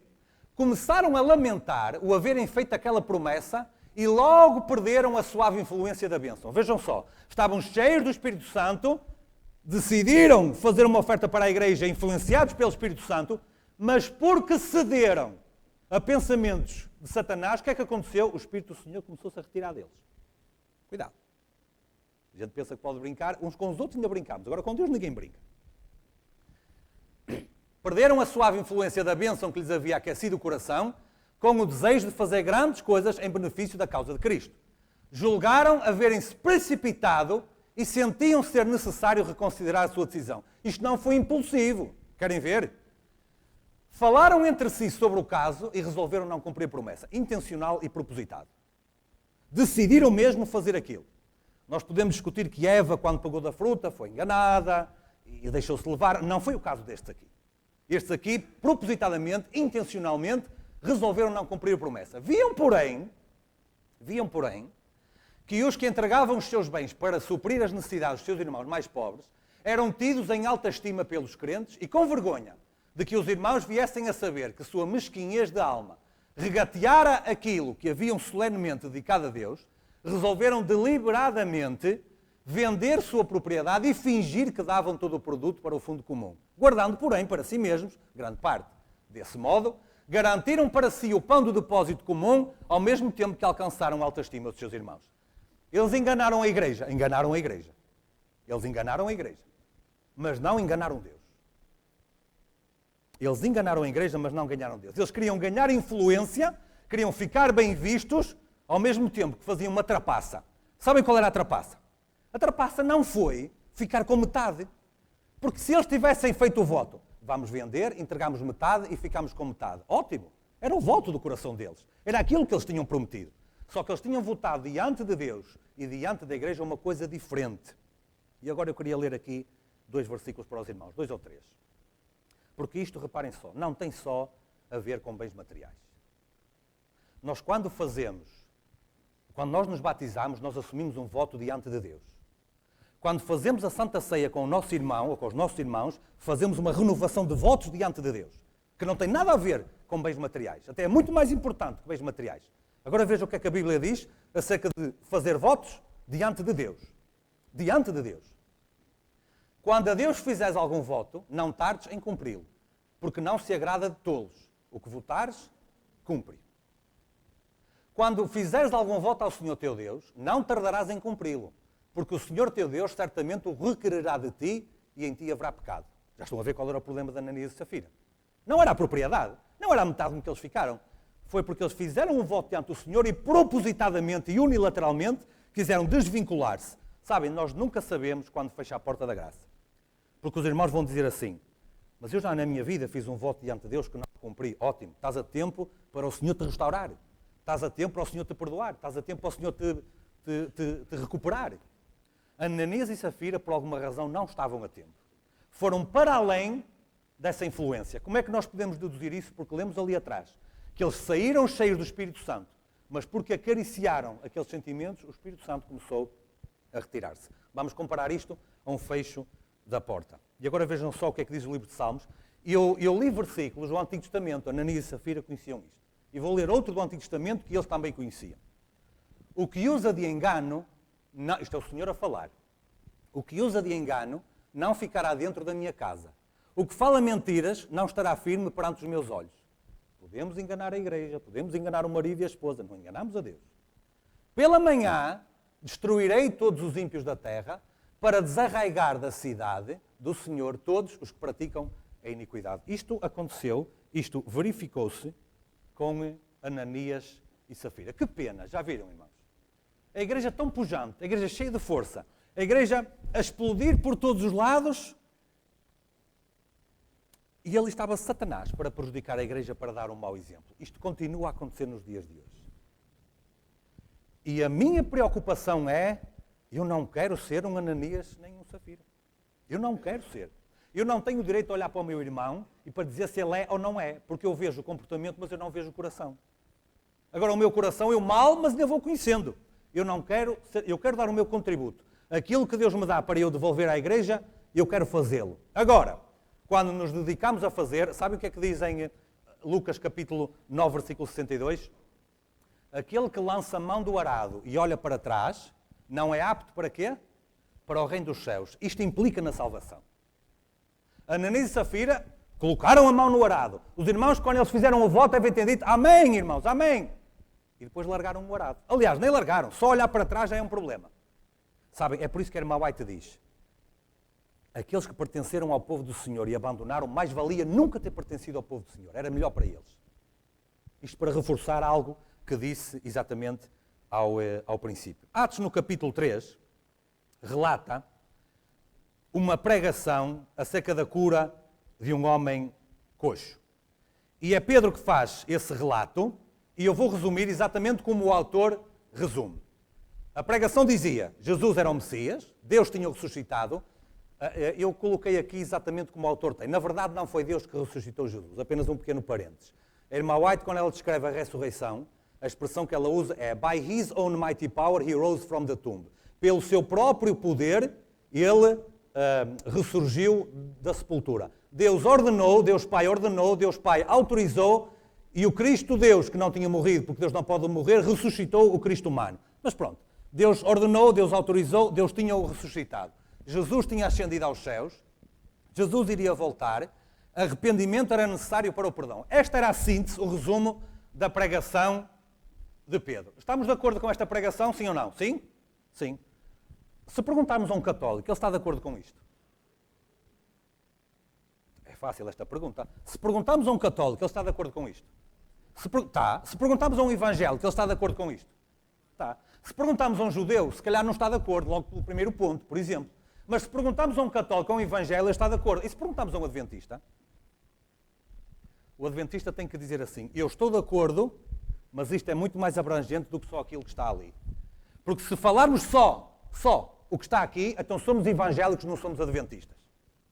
Começaram a lamentar o haverem feito aquela promessa e logo perderam a suave influência da bênção. Vejam só, estavam cheios do Espírito Santo, decidiram fazer uma oferta para a igreja influenciados pelo Espírito Santo, mas porque cederam a pensamentos de Satanás, o que é que aconteceu? O Espírito do Senhor começou-se a retirar deles. Cuidado. A gente pensa que pode brincar, uns com os outros ainda brincamos, agora com Deus ninguém brinca. Perderam a suave influência da bênção que lhes havia aquecido o coração, com o desejo de fazer grandes coisas em benefício da causa de Cristo. Julgaram haverem-se precipitado e sentiam ser necessário reconsiderar a sua decisão. Isto não foi impulsivo. Querem ver? Falaram entre si sobre o caso e resolveram não cumprir a promessa. Intencional e propositado. Decidiram mesmo fazer aquilo. Nós podemos discutir que Eva, quando pagou da fruta, foi enganada e deixou-se levar. Não foi o caso destes aqui. Estes aqui, propositadamente, intencionalmente, resolveram não cumprir a promessa. Viam, porém, que os que entregavam os seus bens para suprir as necessidades dos seus irmãos mais pobres eram tidos em alta estima pelos crentes e com vergonha de que os irmãos viessem a saber que sua mesquinhez de alma regateara aquilo que haviam solenemente dedicado a Deus, resolveram deliberadamente vender sua propriedade e fingir que davam todo o produto para o fundo comum, guardando, porém, para si mesmos grande parte. Desse modo, garantiram para si o pão do depósito comum, ao mesmo tempo que alcançaram a autoestima dos seus irmãos. Eles enganaram a igreja. Eles enganaram a igreja. Mas não enganaram Deus. Eles enganaram a igreja, mas não ganharam Deus. Eles queriam ganhar influência, queriam ficar bem vistos, ao mesmo tempo que faziam uma trapaça. Sabem qual era a trapaça? A trapaça não foi ficar com metade. Porque se eles tivessem feito o voto, vamos vender, entregamos metade e ficamos com metade. Ótimo! Era o voto do coração deles. Era aquilo que eles tinham prometido. Só que eles tinham votado diante de Deus e diante da igreja uma coisa diferente. E agora eu queria ler aqui 2 versículos para os irmãos, 2 ou 3. Porque isto, reparem só, não tem só a ver com bens materiais. Nós quando nós nos batizamos, nós assumimos um voto diante de Deus. Quando fazemos a Santa Ceia com o nosso irmão ou com os nossos irmãos, fazemos uma renovação de votos diante de Deus, que não tem nada a ver com bens materiais. Até é muito mais importante que bens materiais. Agora veja o que é que a Bíblia diz acerca de fazer votos diante de Deus. Diante de Deus. Quando a Deus fizeres algum voto, não tardes em cumpri-lo, porque não se agrada de tolos. O que votares, cumpre. Quando fizeres algum voto ao Senhor teu Deus, não tardarás em cumpri-lo, porque o Senhor teu Deus certamente o requererá de ti e em ti haverá pecado. Já estão a ver qual era o problema de Ananias e Safira. Não era a propriedade, não era a metade com que eles ficaram. Foi porque eles fizeram um voto diante do Senhor e propositadamente e unilateralmente quiseram desvincular-se. Sabem, nós nunca sabemos quando fecha a porta da graça. Porque os irmãos vão dizer assim, mas eu já na minha vida fiz um voto diante de Deus que não cumpri. Ótimo, estás a tempo para o Senhor te restaurar. Estás a tempo para o Senhor te perdoar. Estás a tempo para o Senhor te recuperar. Ananias e Safira, por alguma razão, não estavam a tempo. Foram para além dessa influência. Como é que nós podemos deduzir isso? Porque lemos ali atrás que eles saíram cheios do Espírito Santo, mas porque acariciaram aqueles sentimentos, o Espírito Santo começou a retirar-se. Vamos comparar isto a um fecho da porta. E agora vejam só o que é que diz o livro de Salmos. Eu li versículos do Antigo Testamento, Ananias e Safira conheciam isto. E vou ler outro do Antigo Testamento que eles também conheciam. O que usa de engano, não, isto é o Senhor a falar, o que usa de engano não ficará dentro da minha casa. O que fala mentiras não estará firme perante os meus olhos. Podemos enganar a igreja, podemos enganar o marido e a esposa, não enganamos a Deus. Pela manhã destruirei todos os ímpios da terra para desarraigar da cidade do Senhor todos os que praticam a iniquidade. Isto aconteceu, isto verificou-se com Ananias e Safira. Que pena, já viram, irmãos? A igreja tão pujante, a igreja cheia de força, a igreja a explodir por todos os lados. E ali estava Satanás para prejudicar a igreja, para dar um mau exemplo. Isto continua a acontecer nos dias de hoje. E a minha preocupação é, eu não quero ser um Ananias nem um Safira. Eu não quero ser. Eu não tenho o direito de olhar para o meu irmão e para dizer se ele é ou não é, porque eu vejo o comportamento, mas eu não vejo o coração. Agora o meu coração eu mal, mas ainda vou conhecendo. Eu quero dar o meu contributo. Aquilo que Deus me dá para eu devolver à igreja, eu quero fazê-lo. Agora, quando nos dedicamos a fazer, sabe o que é que diz em Lucas capítulo 9, versículo 62? Aquele que lança a mão do arado e olha para trás, não é apto para quê? Para o reino dos céus. Isto implica na salvação. Ananias e Safira colocaram a mão no arado. Os irmãos, quando eles fizeram o voto, devem ter dito amém, irmãos, amém. E depois largaram o arado. Aliás, nem largaram. Só olhar para trás já é um problema. Sabem, é por isso que Ellen White diz, aqueles que pertenceram ao povo do Senhor e abandonaram, mais valia nunca ter pertencido ao povo do Senhor. Era melhor para eles. Isto para reforçar algo que disse exatamente ao princípio. Atos no capítulo 3, relata uma pregação acerca da cura de um homem coxo. E é Pedro que faz esse relato, e eu vou resumir exatamente como o autor resume. A pregação dizia, Jesus era o Messias, Deus tinha o ressuscitado. Eu coloquei aqui exatamente como o autor tem. Na verdade, não foi Deus que ressuscitou Jesus, apenas um pequeno parênteses. A irmã White, quando ela descreve a ressurreição, a expressão que ela usa é by his own mighty power he rose from the tomb. Pelo seu próprio poder, ele ressurgiu da sepultura. Deus ordenou, Deus Pai ordenou, Deus Pai autorizou, e o Cristo Deus, que não tinha morrido, porque Deus não pode morrer, ressuscitou o Cristo humano. Mas pronto, Deus ordenou, Deus autorizou, Deus tinha-o ressuscitado. Jesus tinha ascendido aos céus, Jesus iria voltar, arrependimento era necessário para o perdão. Esta era a síntese, o resumo da pregação de Pedro. Estamos de acordo com esta pregação, sim ou não? Sim? Sim. Se perguntarmos a um católico, ele está de acordo com isto? É fácil esta pergunta. Se perguntarmos a um católico, ele está de acordo com isto? Está. Se perguntarmos a um evangélico, ele está de acordo com isto? Está. Se perguntarmos a um judeu, se calhar não está de acordo, logo pelo primeiro ponto, por exemplo. Mas se perguntarmos a um católico, a um evangélico, ele está de acordo. E se perguntarmos a um adventista? O adventista tem que dizer assim, eu estou de acordo, mas isto é muito mais abrangente do que só aquilo que está ali. Porque se falarmos só o que está aqui, então somos evangélicos, não somos adventistas.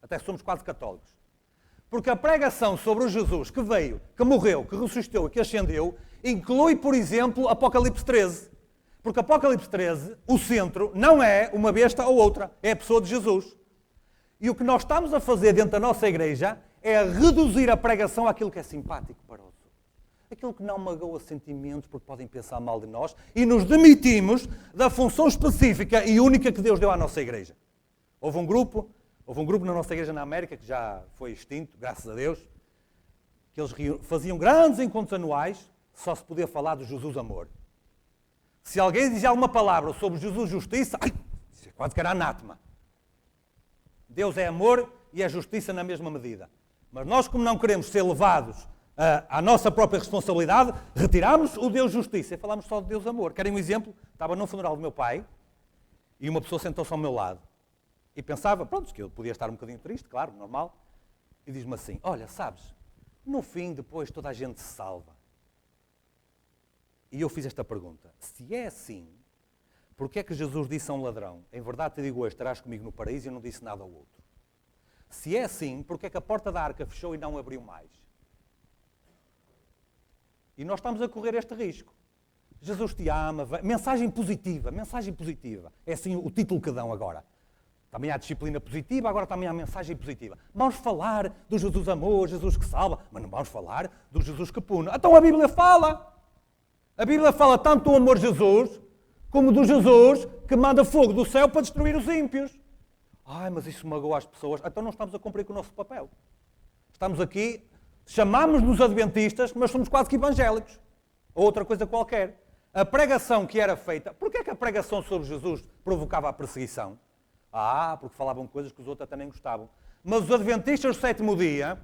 Até somos quase católicos. Porque a pregação sobre o Jesus que veio, que morreu, que ressuscitou e que ascendeu, inclui, por exemplo, Apocalipse 13. Porque Apocalipse 13, o centro, não é uma besta ou outra, é a pessoa de Jesus. E o que nós estamos a fazer dentro da nossa igreja é reduzir a pregação àquilo que é simpático para os outros. Aquilo que não magoa sentimentos porque podem pensar mal de nós e nos demitimos da função específica e única que Deus deu à nossa igreja. Houve um grupo na nossa igreja na América, que já foi extinto, graças a Deus, que eles faziam grandes encontros anuais, só se podia falar do Jesus amor. Se alguém dizia alguma palavra sobre Jesus justiça, isso é quase que era anátema. Deus é amor e é justiça na mesma medida. Mas nós, como não queremos ser levados à nossa própria responsabilidade, retiramos o Deus justiça e falamos só de Deus amor. Querem um exemplo? Estava num funeral do meu pai e uma pessoa sentou-se ao meu lado e pensava, pronto, que eu podia estar um bocadinho triste, claro, normal, e diz-me assim, olha, sabes, no fim, depois, toda a gente se salva. E eu fiz esta pergunta, se é assim, porquê é que Jesus disse a um ladrão, em verdade te digo hoje, estarás comigo no paraíso, e eu não disse nada ao outro? Se é assim, porquê é que a porta da arca fechou e não abriu mais? E nós estamos a correr este risco. Jesus te ama, mensagem positiva. É assim o título que dão agora. Também há disciplina positiva, agora também há mensagem positiva. Vamos falar do Jesus amor, Jesus que salva, mas não vamos falar do Jesus que pune. Então a Bíblia fala. A Bíblia fala tanto do amor de Jesus, como do Jesus que manda fogo do céu para destruir os ímpios. Ai, mas isso magoa as pessoas. Então não estamos a cumprir com o nosso papel. Estamos aqui, chamamos-nos adventistas, mas somos quase que evangélicos. Ou outra coisa qualquer. A pregação que era feita... Porquê é que a pregação sobre Jesus provocava a perseguição? Porque falavam coisas que os outros até nem gostavam. Mas os adventistas do sétimo dia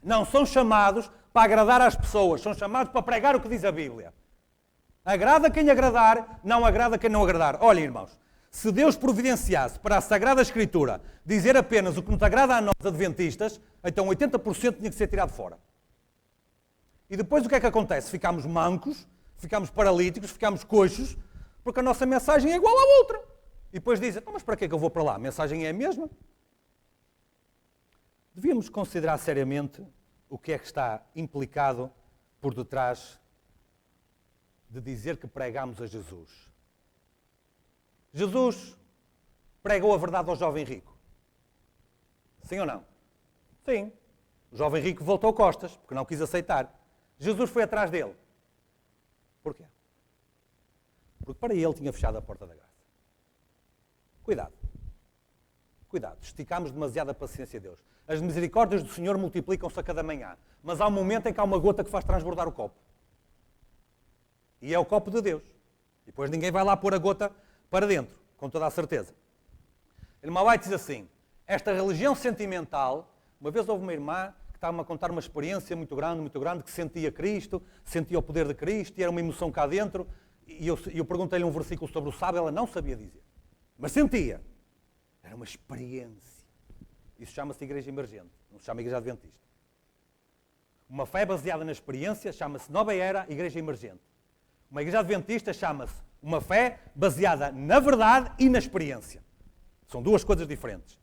não são chamados para agradar às pessoas, são chamados para pregar o que diz a Bíblia. Agrada quem agradar, não agrada quem não agradar. Olhem, irmãos, se Deus providenciasse para a Sagrada Escritura dizer apenas o que nos agrada a nós, adventistas, então 80% tinha que ser tirado fora. E depois o que é que acontece? Ficamos mancos, ficamos paralíticos, ficamos coxos, porque a nossa mensagem é igual à outra. E depois dizem, mas para que é que eu vou para lá? A mensagem é a mesma. Devíamos considerar seriamente o que é que está implicado por detrás de dizer que pregamos a Jesus. Jesus pregou a verdade ao jovem rico. Sim ou não? Sim. O jovem rico voltou costas, porque não quis aceitar. Jesus foi atrás dele. Porquê? Porque para ele tinha fechado a porta da graça. Cuidado. Cuidado. Esticamos demasiado a paciência de Deus. As misericórdias do Senhor multiplicam-se a cada manhã. Mas há um momento em que há uma gota que faz transbordar o copo. E é o copo de Deus. E depois ninguém vai lá pôr a gota para dentro, com toda a certeza. A irmã White diz assim, esta religião sentimental, uma vez houve uma irmã que estava-me a contar uma experiência muito grande, que sentia Cristo, sentia o poder de Cristo, e era uma emoção cá dentro, e eu perguntei-lhe um versículo sobre o sábado, ela não sabia dizer, mas sentia. Era uma experiência. Isso chama-se igreja emergente, não se chama igreja adventista. Uma fé baseada na experiência chama-se Nova Era, igreja emergente. Uma igreja adventista chama-se uma fé baseada na verdade e na experiência. São duas coisas diferentes.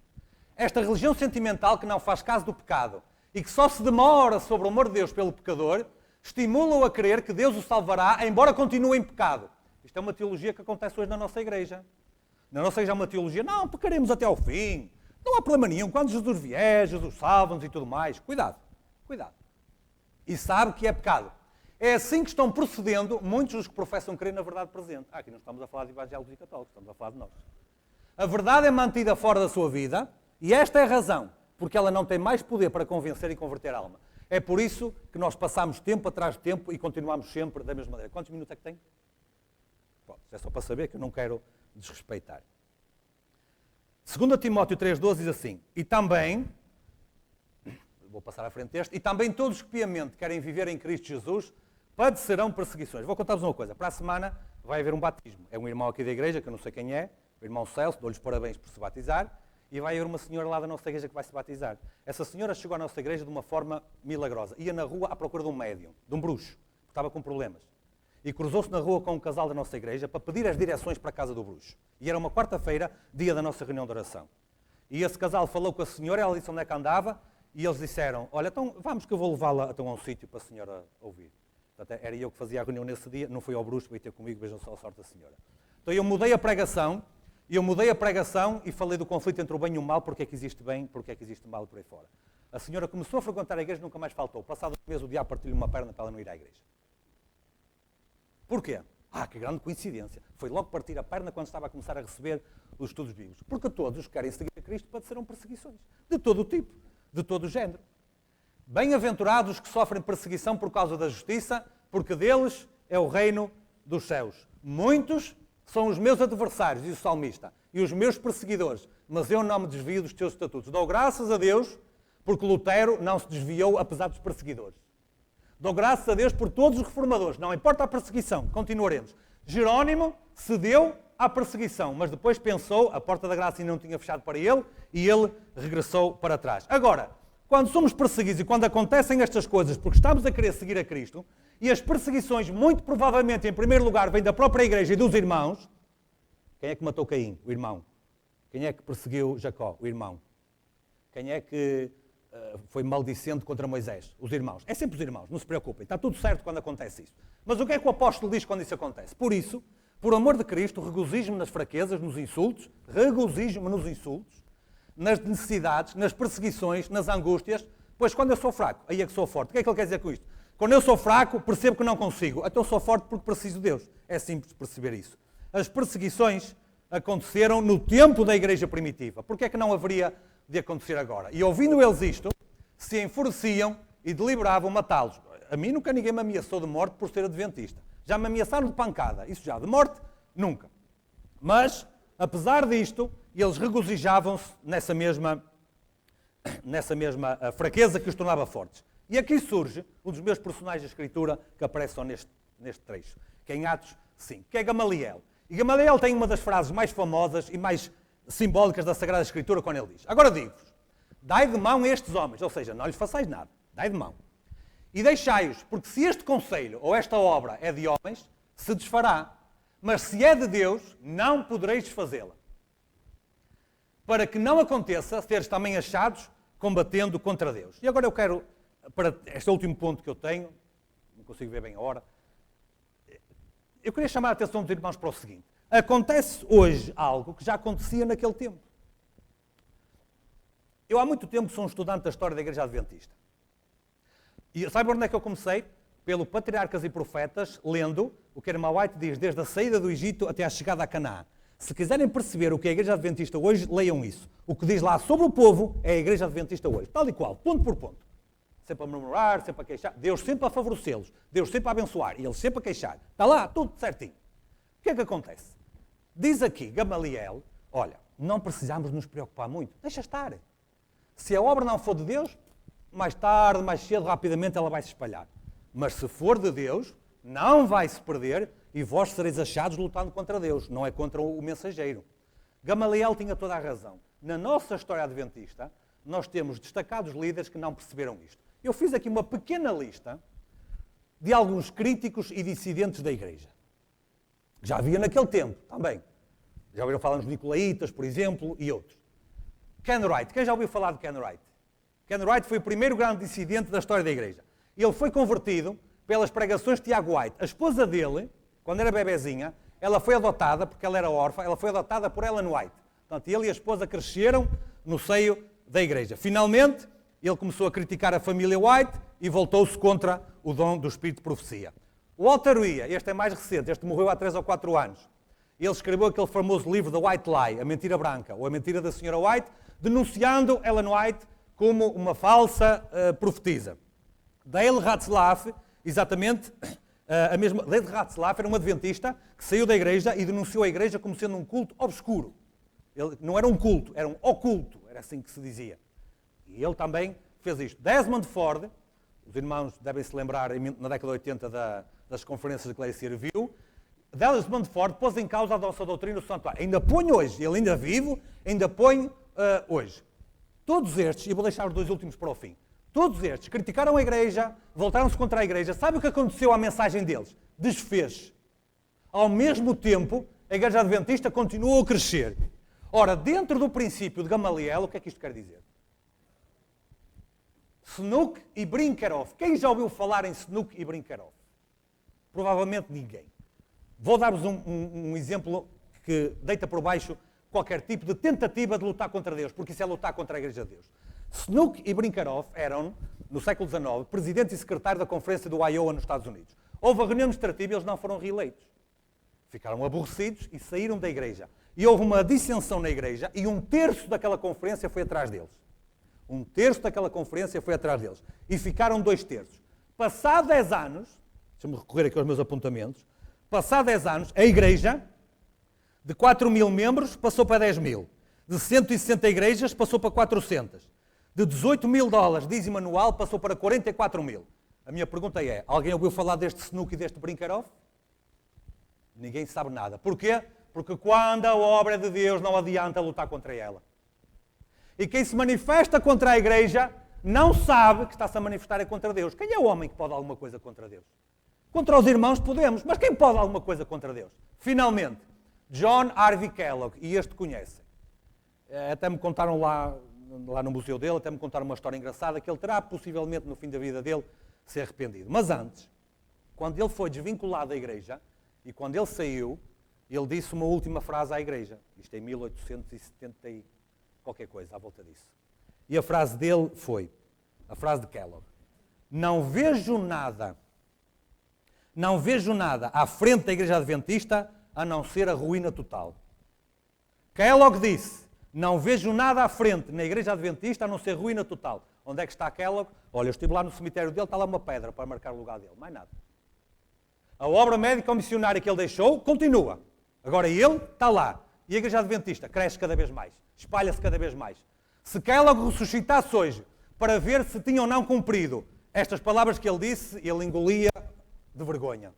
Esta religião sentimental que não faz caso do pecado e que só se demora sobre o amor de Deus pelo pecador, estimula-o a crer que Deus o salvará, embora continue em pecado. Isto é uma teologia que acontece hoje na nossa igreja. Na nossa igreja é uma teologia, não, pecaremos até ao fim. Não há problema nenhum. Quando Jesus vier, Jesus salva-nos e tudo mais. Cuidado, cuidado. E sabe que é pecado. É assim que estão procedendo muitos dos que professam crer na verdade presente. Aqui não estamos a falar de evangélicos e católicos, estamos a falar de nós. A verdade é mantida fora da sua vida e esta é a razão, porque ela não tem mais poder para convencer e converter a alma. É por isso que nós passamos tempo atrás de tempo e continuamos sempre da mesma maneira. Quantos minutos é que tem? Pronto, é só para saber que eu não quero desrespeitar. 2 Timóteo 3,12 diz assim, e também, vou passar à frente deste, e também todos que piamente querem viver em Cristo Jesus padecerão perseguições. Vou contar-vos uma coisa, para a semana vai haver um batismo. É um irmão aqui da igreja, que eu não sei quem é, o irmão Celso, dou-lhes parabéns por se batizar, e vai haver uma senhora lá da nossa igreja que vai se batizar. Essa senhora chegou à nossa igreja de uma forma milagrosa. Ia na rua à procura de um médium, de um bruxo, que estava com problemas. E cruzou-se na rua com um casal da nossa igreja para pedir as direções para a casa do bruxo. E era uma quarta-feira, dia da nossa reunião de oração. E esse casal falou com a senhora, ela disse onde é que andava, e eles disseram, olha, então vamos que eu vou levá-la a um sítio para a senhora ouvir. Portanto, era eu que fazia a reunião nesse dia, não foi ao bruxo, veio ter comigo, vejam só a sorte da senhora. Então eu mudei a pregação e falei do conflito entre o bem e o mal, porque é que existe bem, porque é que existe mal por aí fora. A senhora começou a frequentar a igreja e nunca mais faltou. Passado um mês o diabo partiu-lhe uma perna para ela não ir à igreja. Porquê? Que grande coincidência. Foi logo partir a perna quando estava a começar a receber os estudos bíblicos. Porque todos os que querem seguir a Cristo padecerão perseguições. De todo o tipo, de todo o género. Bem-aventurados os que sofrem perseguição por causa da justiça, porque deles é o reino dos céus. Muitos são os meus adversários, diz o salmista, e os meus perseguidores, mas eu não me desvio dos teus estatutos. Dou graças a Deus, porque Lutero não se desviou apesar dos perseguidores. Dou graças a Deus por todos os reformadores, não importa a perseguição, continuaremos. Jerónimo cedeu à perseguição, mas depois pensou, a porta da graça ainda não tinha fechado para ele, e ele regressou para trás. Agora, quando somos perseguidos e quando acontecem estas coisas, porque estamos a querer seguir a Cristo, e as perseguições, muito provavelmente, em primeiro lugar, vêm da própria igreja e dos irmãos. Quem é que matou Caim? O irmão. Quem é que perseguiu Jacó? O irmão. Quem é que foi maldicente contra Moisés? Os irmãos. É sempre os irmãos, não se preocupem. Está tudo certo quando acontece isso. Mas o que é que o apóstolo diz quando isso acontece? Por isso, por amor de Cristo, regozijo-me nas fraquezas, nos insultos, regozijo-me nos insultos, nas necessidades, nas perseguições, nas angústias, pois quando eu sou fraco, aí é que sou forte. O que é que ele quer dizer com isto? Quando eu sou fraco, percebo que não consigo. Então sou forte porque preciso de Deus. É simples perceber isso. As perseguições aconteceram no tempo da igreja primitiva. Por que é que não haveria de acontecer agora? E ouvindo eles isto, se enfureciam e deliberavam matá-los. A mim nunca ninguém me ameaçou de morte por ser adventista. Já me ameaçaram de pancada. Isso já, de morte, nunca. Mas, apesar disto, eles regozijavam-se nessa mesma fraqueza que os tornava fortes. E aqui surge um dos meus personagens da Escritura que aparece só neste trecho, que é em Atos 5, que é Gamaliel. E Gamaliel tem uma das frases mais famosas e mais simbólicas da Sagrada Escritura quando ele diz: agora digo-vos, dai de mão a estes homens, ou seja, não lhes façais nada, dai de mão. E deixai-os, porque se este conselho ou esta obra é de homens, se desfará. Mas se é de Deus, não podereis desfazê-la. Para que não aconteça seres também achados combatendo contra Deus. E agora eu quero, para este último ponto que eu tenho, não consigo ver bem a hora, eu queria chamar a atenção dos irmãos para o seguinte. Acontece hoje algo que já acontecia naquele tempo. Eu há muito tempo sou um estudante da história da Igreja Adventista. E sabe onde é que eu comecei? Pelo Patriarcas e Profetas, lendo o que a irmã White diz, desde a saída do Egito até a chegada a Canaã. Se quiserem perceber o que é a Igreja Adventista hoje, leiam isso. O que diz lá sobre o povo é a Igreja Adventista hoje. Tal e qual, ponto por ponto. Sempre a murmurar, sempre a queixar. Deus sempre a favorecê-los. Deus sempre a abençoar. E eles sempre a queixar. Está lá, tudo certinho. O que é que acontece? Diz aqui Gamaliel, olha, não precisamos nos preocupar muito. Deixa estar. Se a obra não for de Deus, mais tarde, mais cedo, rapidamente ela vai se espalhar. Mas se for de Deus, não vai se perder e vós sereis achados lutando contra Deus. Não é contra o mensageiro. Gamaliel tinha toda a razão. Na nossa história adventista, nós temos destacados líderes que não perceberam isto. Eu fiz aqui uma pequena lista de alguns críticos e dissidentes da Igreja. Já havia naquele tempo, também. Já ouviram falar nos Nicolaitas, por exemplo, e outros. Ken Wright. Quem já ouviu falar de Ken Wright? Ken Wright foi o primeiro grande dissidente da história da Igreja. Ele foi convertido pelas pregações de Tiago White. A esposa dele, quando era bebezinha, ela foi adotada, porque ela era órfã, ela foi adotada por Ellen White. Portanto, ele e a esposa cresceram no seio da Igreja. Finalmente, ele começou a criticar a família White e voltou-se contra o dom do Espírito de Profecia. Walter Wia, este é mais recente, este morreu há 3 ou 4 anos. Ele escreveu aquele famoso livro The White Lie, A Mentira Branca, ou A Mentira da Senhora White, denunciando Ellen White como uma falsa profetisa. Dale Ratzlaff, exatamente, a mesma. Dale Ratzlaff era um adventista que saiu da Igreja e denunciou a Igreja como sendo um culto obscuro. Ele não era um culto, era um oculto, era assim que se dizia. E ele também fez isto. Desmond Ford, os irmãos devem se lembrar na década de 80 das conferências de Clay Review, Desmond Ford pôs em causa a nossa doutrina do santuário. Ainda põe hoje, ele ainda vivo, ainda põe hoje. Todos estes, e vou deixar os 2 últimos para o fim, todos estes criticaram a Igreja, voltaram-se contra a Igreja. Sabe o que aconteceu à mensagem deles? Desfez. Ao mesmo tempo, a Igreja Adventista continuou a crescer. Ora, dentro do princípio de Gamaliel, o que é que isto quer dizer? Snook e Brinkerhoff. Quem já ouviu falar em Snook e Brinkerhoff? Provavelmente ninguém. Vou dar-vos um exemplo que deita por baixo qualquer tipo de tentativa de lutar contra Deus, porque isso é lutar contra a Igreja de Deus. Snook e Brinkerhoff eram, no século XIX, presidente e secretário da Conferência do Iowa nos Estados Unidos. Houve a reunião administrativa e eles não foram reeleitos. Ficaram aborrecidos e saíram da Igreja. E houve uma dissensão na Igreja e 1/3 daquela conferência foi atrás deles. 1/3 daquela conferência foi atrás deles. E ficaram 2/3. Passado 10 anos, deixa-me recorrer aqui aos meus apontamentos, passado 10 anos, a Igreja, de 4.000 membros, passou para 10.000. De 160 igrejas, passou para 400. De $18.000 dízimo anual, passou para 44.000. A minha pergunta é, alguém ouviu falar deste Snook e deste Brinkerhoff? Ninguém sabe nada. Porquê? Porque quando a obra é de Deus, não adianta lutar contra ela. E quem se manifesta contra a Igreja, não sabe que está-se a manifestar contra Deus. Quem é o homem que pode alguma coisa contra Deus? Contra os irmãos podemos, mas quem pode alguma coisa contra Deus? Finalmente, John Harvey Kellogg, e este conhecem. Até me contaram lá no museu dele, até me contaram uma história engraçada, que ele terá possivelmente no fim da vida dele se arrependido. Mas antes, quando ele foi desvinculado da Igreja, e quando ele saiu, ele disse uma última frase à Igreja. Isto em 1870 e qualquer coisa, à volta disso. E a frase dele foi, a frase de Kellogg, não vejo nada à frente da Igreja Adventista a não ser a ruína total. Kellogg disse, não vejo nada à frente na Igreja Adventista a não ser ruína total. Onde é que está Kellogg? Olha, eu estive lá no cemitério dele, está lá uma pedra para marcar o lugar dele, mais nada. A obra médica missionária que ele deixou continua. Agora ele está lá. E a Igreja Adventista cresce cada vez mais, espalha-se cada vez mais. Se Kellogg ressuscitasse hoje para ver se tinha ou não cumprido estas palavras que ele disse, ele engolia de vergonha.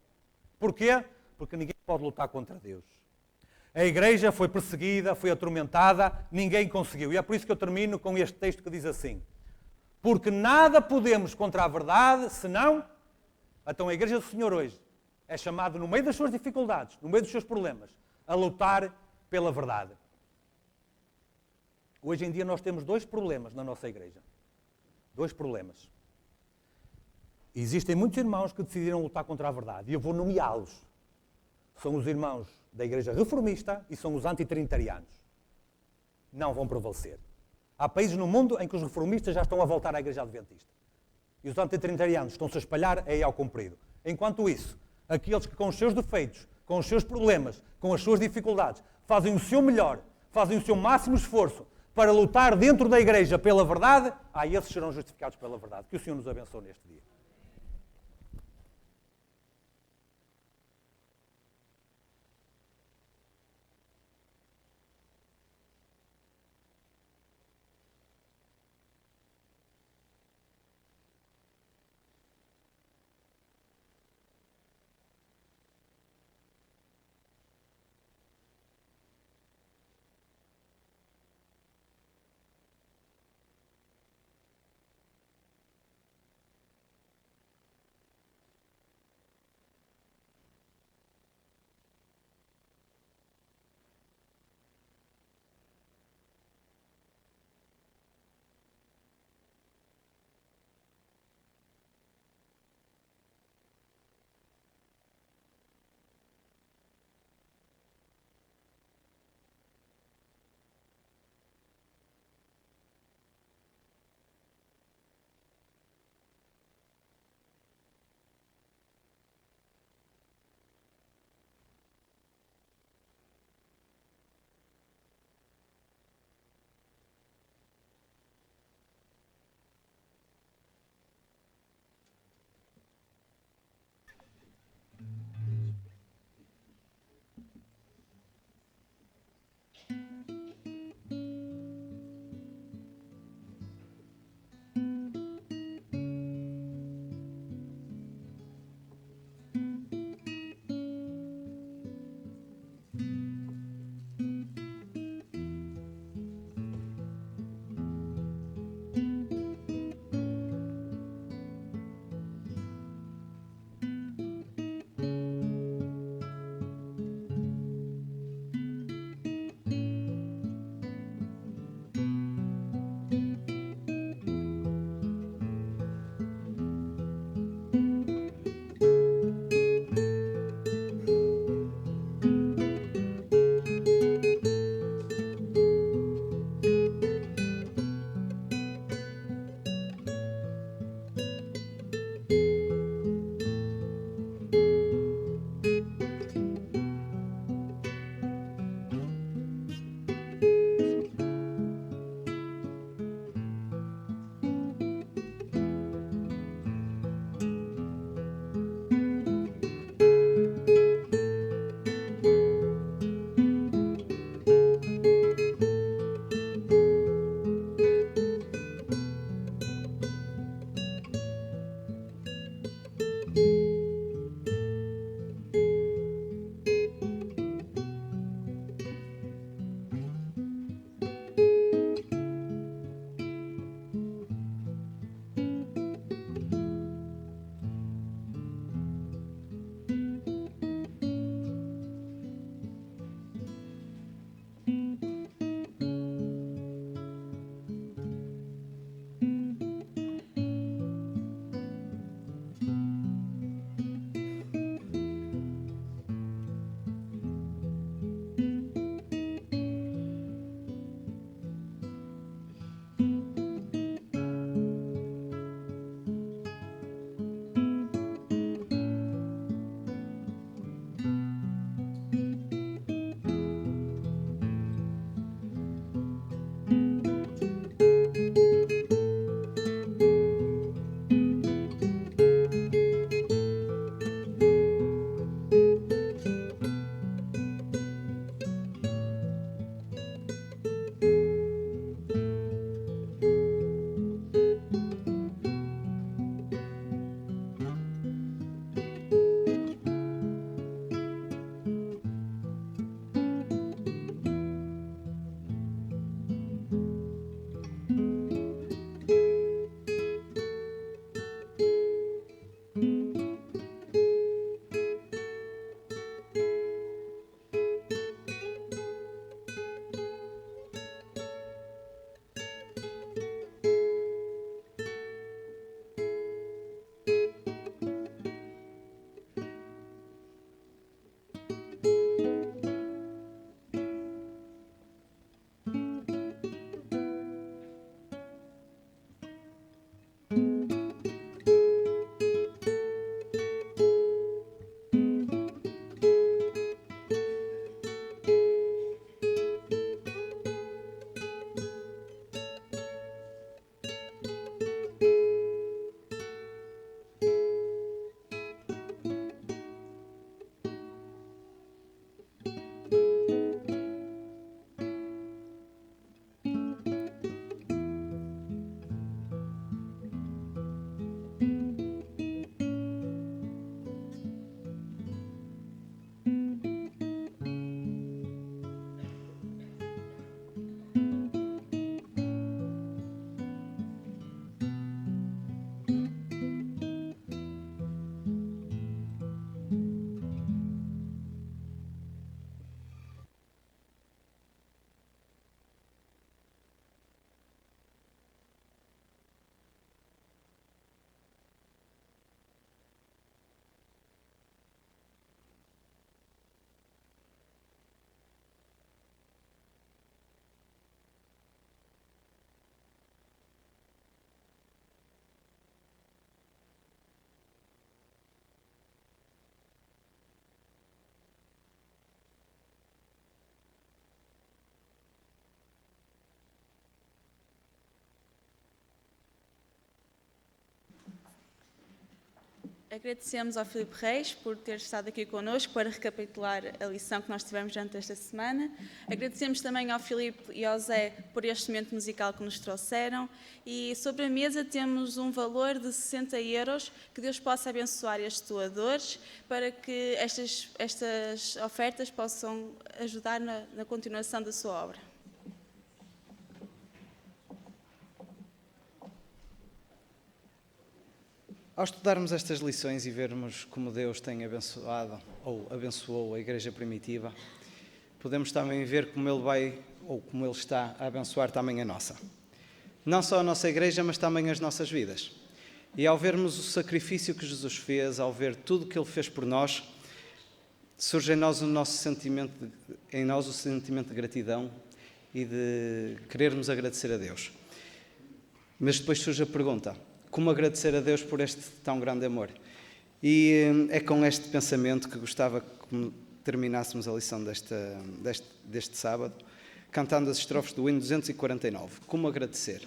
Porquê? Porque ninguém pode lutar contra Deus. A Igreja foi perseguida, foi atormentada, ninguém conseguiu. E é por isso que eu termino com este texto que diz assim, porque nada podemos contra a verdade, senão... Então a Igreja do Senhor hoje é chamada, no meio das suas dificuldades, no meio dos seus problemas, a lutar pela verdade. Hoje em dia nós temos 2 problemas na nossa Igreja. 2 problemas. Existem muitos irmãos que decidiram lutar contra a verdade, e eu vou nomeá-los. São os irmãos da Igreja Reformista e são os antitrinitarianos. Não vão prevalecer. Há países no mundo em que os reformistas já estão a voltar à Igreja Adventista. E os antitrinitarianos estão-se a espalhar aí ao comprido. Enquanto isso, aqueles que com os seus defeitos, com os seus problemas, com as suas dificuldades, fazem o seu melhor, fazem o seu máximo esforço para lutar dentro da Igreja pela verdade, esses serão justificados pela verdade. Que o Senhor nos abençoe neste dia. Agradecemos ao Filipe Reis por ter estado aqui connosco para recapitular a lição que nós tivemos durante esta semana. Agradecemos também ao Filipe e ao Zé por este momento musical que nos trouxeram. E sobre a mesa temos um valor de 60 euros. Que Deus possa abençoar estes doadores para que estas ofertas possam ajudar na continuação da sua obra. Ao estudarmos estas lições e vermos como Deus tem abençoado ou abençoou a Igreja Primitiva, podemos também ver como Ele vai ou como Ele está a abençoar também a nossa. Não só a nossa Igreja, mas também as nossas vidas. E ao vermos o sacrifício que Jesus fez, ao ver tudo o que Ele fez por nós, surge em nós o sentimento de gratidão e de querermos agradecer a Deus. Mas depois surge a pergunta: como agradecer a Deus por este tão grande amor? E é com este pensamento que gostava que terminássemos a lição deste sábado, cantando as estrofes do hino 249. Como agradecer?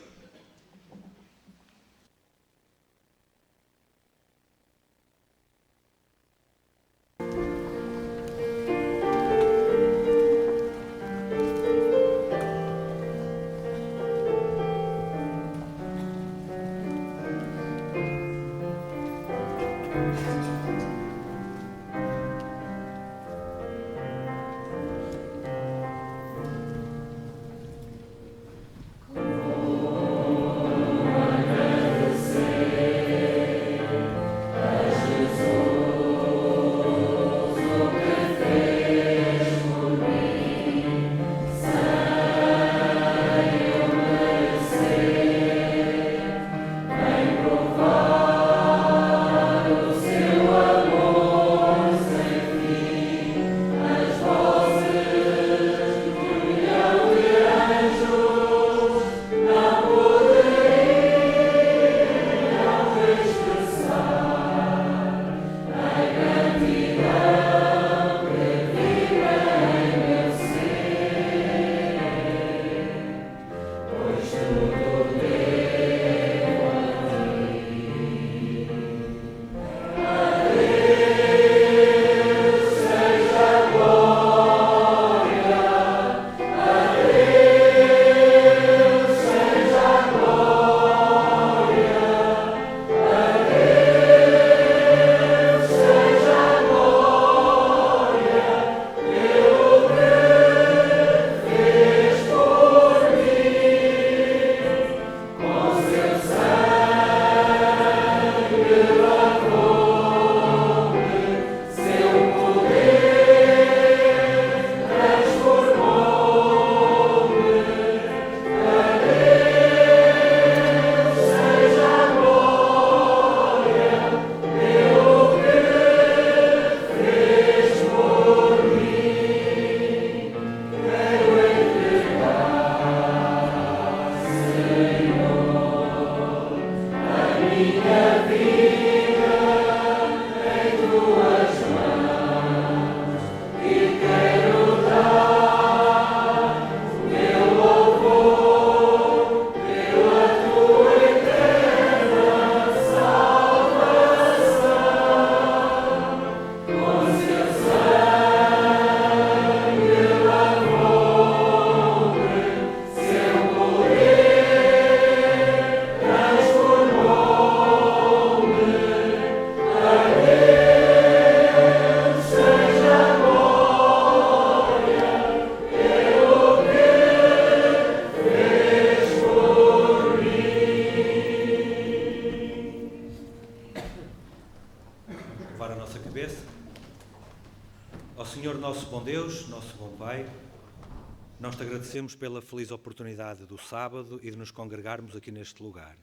Nós te agradecemos pela feliz oportunidade do sábado e de nos congregarmos aqui neste lugar.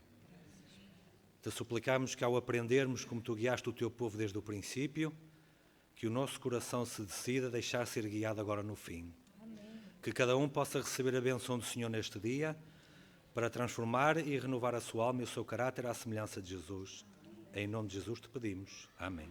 Te suplicamos que ao aprendermos como tu guiaste o teu povo desde o princípio, que o nosso coração se decida a deixar ser guiado agora no fim. Amém. Que cada um possa receber a bênção do Senhor neste dia para transformar e renovar a sua alma e o seu caráter à semelhança de Jesus. Em nome de Jesus te pedimos. Amém.